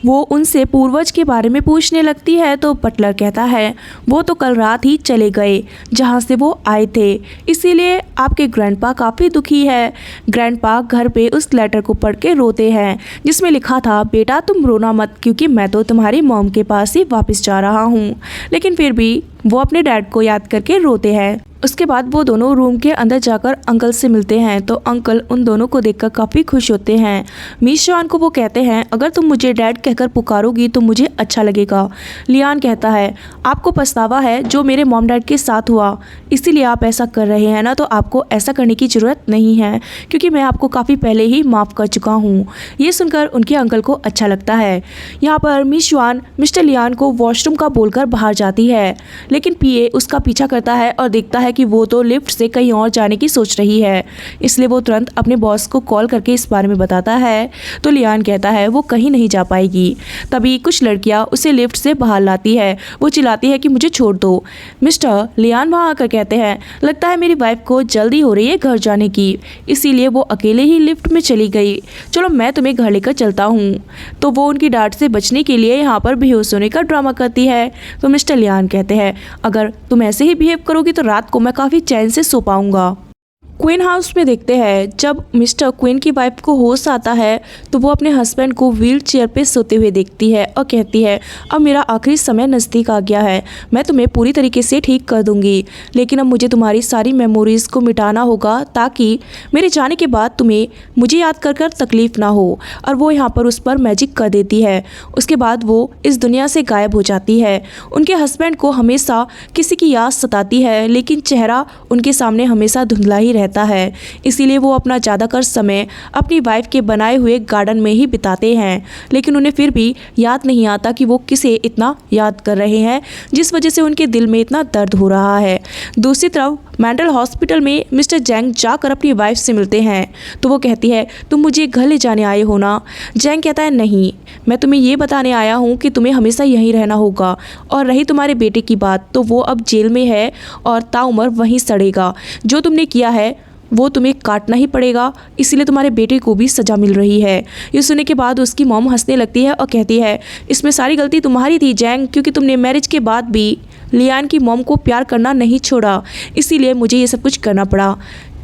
वो उनसे पूर्वज के बारे में पूछने लगती है तो बटलर कहता है वो तो कल रात ही चले गए जहाँ से वो आए थे, इसीलिए आपके ग्रैंडपा काफ़ी दुखी है। ग्रैंडपा घर पे उस लेटर को पढ़ के रोते हैं जिसमें लिखा था बेटा तुम रोना मत क्योंकि मैं तो तुम्हारी मॉम के पास ही वापस जा रहा हूँ। लेकिन फिर भी वो अपने डैड को याद करके रोते हैं। उसके बाद वो दोनों रूम के अंदर जाकर अंकल से मिलते हैं तो अंकल उन दोनों को देखकर काफ़ी खुश होते हैं। मिस जॉन को वो कहते हैं अगर तुम मुझे डैड कहकर पुकारोगी तो मुझे अच्छा लगेगा। लियान कहता है आपको पछतावा है जो मेरे मॉम डैड के साथ हुआ, इसीलिए आप ऐसा कर रहे हैं ना, तो आपको ऐसा करने की ज़रूरत नहीं है क्योंकि मैं आपको काफ़ी पहले ही माफ़ कर चुका हूँ। ये सुनकर उनके अंकल को अच्छा लगता है। यहाँ पर मिस जॉन मिस्टर लियान को वॉशरूम का बोलकर बाहर जाती है, लेकिन पीए उसका पीछा करता है और देखता है कि वो तो लिफ्ट से कहीं और जाने की सोच रही है, इसलिए वो तुरंत अपने बॉस को कॉल करके इस बारे में बताता है। तो लियान कहता है वो कहीं नहीं जा पाएगी। तभी कुछ लड़कियां उसे लिफ्ट से बाहर लाती है। वो चिल्लाती है कि मुझे छोड़ दो। मिस्टर लियान वहाँ आकर कहते हैं लगता है मेरी वाइफ को जल्दी हो रही है घर जाने की, इसीलिए वो अकेले ही लिफ्ट में चली गई, चलो मैं तुम्हें घर लेकर चलता हूँ। तो वो उनकी डांट से बचने के लिए यहाँ पर बेहोश होने का ड्रामा करती है। तो मिस्टर लियान कहते हैं अगर तुम ऐसे ही बिहेव करोगी तो रात को मैं काफ़ी चैन से सो पाऊंगा। क्वीन हाउस में देखते हैं जब मिस्टर क्वीन की वाइफ को होश आता है तो वो अपने हस्बैंड को व्हील चेयर पर सोते हुए देखती है और कहती है अब मेरा आखिरी समय नज़दीक आ गया है, मैं तुम्हें पूरी तरीके से ठीक कर दूंगी, लेकिन अब मुझे तुम्हारी सारी मेमोरीज़ को मिटाना होगा ताकि मेरे जाने के बाद तुम्हें मुझे याद कर कर तकलीफ़ ना हो। और वो यहाँ पर उस पर मैजिक कर देती है। उसके बाद वो इस दुनिया से गायब हो जाती है। उनके हस्बैंड को हमेशा किसी की याद सताती है, लेकिन चेहरा उनके सामने हमेशा धुंधला ही रहता है, इसीलिए वो अपना ज़्यादातर समय अपनी वाइफ के बनाए हुए गार्डन में ही बिताते हैं। लेकिन उन्हें फिर भी याद नहीं आता कि वो किसे इतना याद कर रहे हैं जिस वजह से उनके दिल में इतना दर्द हो रहा है। दूसरी तरफ मेंटल हॉस्पिटल में मिस्टर जैंग जाकर अपनी वाइफ से मिलते हैं तो वो कहती है तुम मुझे घर ले जाने आए हो ना। जैंग कहता है नहीं, मैं तुम्हें ये बताने आया हूँ कि तुम्हें हमेशा यहीं रहना होगा, और रही तुम्हारे बेटे की बात तो वो अब जेल में है और ताउम्र वहीं सड़ेगा। जो तुमने किया है वो तुम्हें काटना ही पड़ेगा, इसीलिए तुम्हारे बेटे को भी सज़ा मिल रही है। ये सुनने के बाद उसकी मॉम हंसने लगती है और कहती है इसमें सारी गलती तुम्हारी थी जैंग, क्योंकि तुमने मैरिज के बाद भी लियान की मॉम को प्यार करना नहीं छोड़ा, इसीलिए मुझे ये सब कुछ करना पड़ा।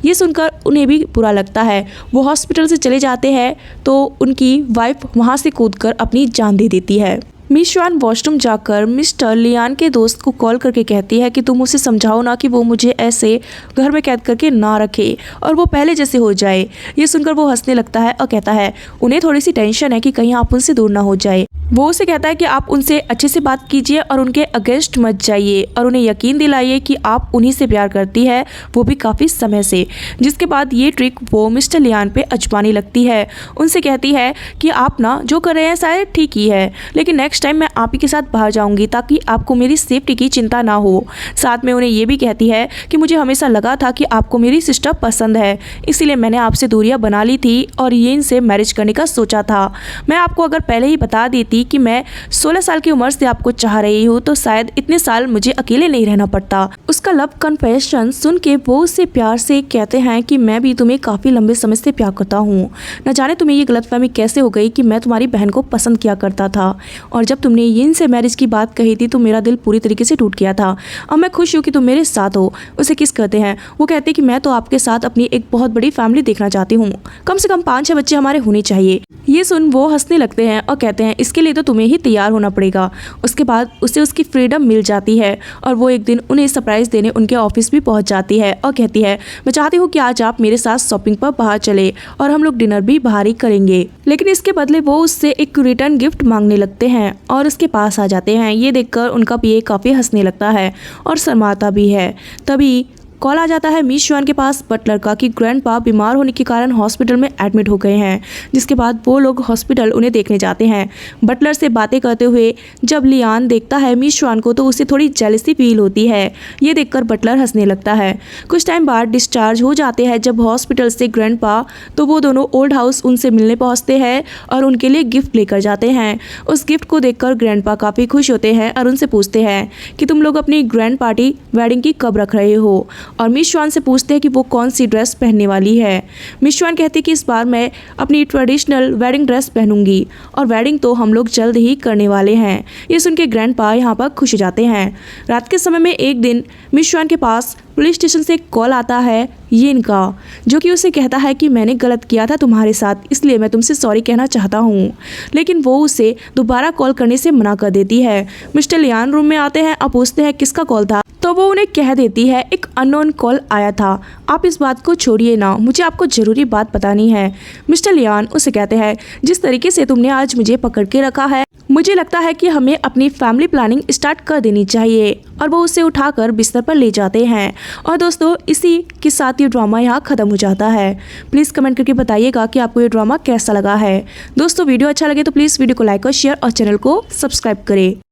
ये सुनकर उन्हें भी बुरा लगता है। वो हॉस्पिटल से चले जाते हैं तो उनकी वाइफ वहाँ से कूदकर अपनी जान दे देती है। मिस जॉन वॉशरूम जाकर मिस्टर लियान के दोस्त को कॉल करके कहती है कि तुम उसे समझाओ ना कि वो मुझे ऐसे घर में कैद करके ना रखे और वो पहले जैसे हो जाए। ये सुनकर वो हंसने लगता है और कहता है उन्हें थोड़ी सी टेंशन है कि कहीं आप उनसे दूर ना हो जाए। वो उसे कहता है कि आप उनसे अच्छे से बात कीजिए और उनके अगेंस्ट मत जाइए और उन्हें यकीन दिलाइए कि आप उन्हीं से प्यार करती है, वो भी काफ़ी समय से। जिसके बाद ये ट्रिक वो मिस्टर लियान पे आजमाने लगती है। उनसे कहती है कि आप ना जो कर रहे हैं शायद ठीक ही है, लेकिन नेक्स्ट टाइम मैं आप ही के साथ बाहर जाऊंगी ताकि आपको मेरी सेफ्टी की चिंता ना हो। साथ में उन्हें ये भी कहती है कि मुझे हमेशा लगा था कि आपको मेरी सिस्टर पसंद है, इसीलिए मैंने आपसे दूरियां बना ली थी और ये इनसे मैरिज करने का सोचा था। मैं आपको अगर पहले ही बता देती कि मैं 16 साल की उम्र से आपको चाह रही हूँ तो शायद इतने साल मुझे अकेले नहीं रहना पड़ता। उसका लव कन्फेशन सुन के वो उससे प्यार से कहते हैं कि मैं भी तुम्हें काफ़ी लंबे समय से प्यार करता हूँ। न जाने तुम्हें ये गलतफहमी कैसे हो गई कि मैं तुम्हारी बहन को पसंद किया करता था, और जब तुमने यिन से मैरिज की बात कही थी तो मेरा दिल पूरी तरीके से टूट गया था। अब मैं खुश हूँ कि तुम मेरे साथ हो। उसे किस करते हैं। वो कहते हैं कि मैं तो आपके साथ अपनी एक बहुत बड़ी फैमिली देखना चाहती हूँ, कम से कम 5-6 बच्चे हमारे होने चाहिए। ये सुन वो हंसने लगते हैं और कहते हैं इसके लिए तो तुम्हें ही तैयार होना पड़ेगा। उसके बाद उसे उसकी फ्रीडम मिल जाती है और वो एक दिन उन्हें सरप्राइज देने उनके ऑफिस भी पहुंच जाती है और कहती है मैं चाहती हूँ कि आज आप मेरे साथ शॉपिंग पर बाहर चले और हम लोग डिनर भी बाहर ही करेंगे। लेकिन इसके बदले वो उससे एक रिटर्न गिफ्ट मांगने लगते हैं और उसके पास आ जाते हैं। ये देखकर उनका पीए काफ़ी हंसने लगता है और शर्माता भी है। तभी कॉल आ जाता है मिस जॉन के पास बटलर का कि ग्रैंडपा बीमार होने के कारण हॉस्पिटल में एडमिट हो गए हैं। जिसके बाद वो लोग हॉस्पिटल उन्हें देखने जाते हैं। बटलर से बातें करते हुए जब लियान देखता है मिस जॉन को तो उसे थोड़ी जेलसी फील होती है। ये देखकर बटलर हंसने लगता है। कुछ टाइम बाद डिस्चार्ज हो जाते हैं जब हॉस्पिटल से ग्रैंडपा, तो वो दोनों ओल्ड हाउस उनसे मिलने पहुँचते हैं और उनके लिए गिफ्ट लेकर जाते हैं। उस गिफ्ट को देखकर ग्रैंडपा काफ़ी खुश होते हैं और उनसे पूछते हैं कि तुम लोग अपनी ग्रैंड पार्टी वेडिंग की कब रख रहे हो। और मिस श्वान से पूछते हैं कि वो कौन सी ड्रेस पहनने वाली है। मिस श्वान कहती है कि इस बार मैं अपनी ट्रेडिशनल वेडिंग ड्रेस पहनूंगी और वेडिंग तो हम लोग जल्द ही करने वाले हैं। ये सुन के ग्रैंडपा यहाँ पर खुश हो जाते हैं। रात के समय में एक दिन मिस श्वान के पास पुलिस स्टेशन से एक कॉल आता है यिन का, जो कि उसे कहता है कि मैंने गलत किया था तुम्हारे साथ, इसलिए मैं तुमसे सॉरी कहना चाहता हूँ। लेकिन वो उसे दोबारा कॉल करने से मना कर देती है। मिस्टर लियान रूम में आते हैं और पूछते हैं किसका कॉल था, तो वो उन्हें कह देती है एक अननोन कॉल आया था, आप इस बात को छोड़िए ना, मुझे आपको ज़रूरी बात बतानी है। मिस्टर लियान उसे कहते हैं जिस तरीके से तुमने आज मुझे पकड़ के रखा है, मुझे लगता है कि हमें अपनी फैमिली प्लानिंग स्टार्ट कर देनी चाहिए। और वो उसे उठाकर बिस्तर पर ले जाते हैं। और दोस्तों इसी के साथ ये ड्रामा यहाँ ख़त्म हो जाता है। प्लीज़ कमेंट करके बताइएगा कि आपको ये ड्रामा कैसा लगा है। दोस्तों वीडियो अच्छा लगे तो प्लीज़ वीडियो को लाइक और शेयर और चैनल को सब्सक्राइब करें।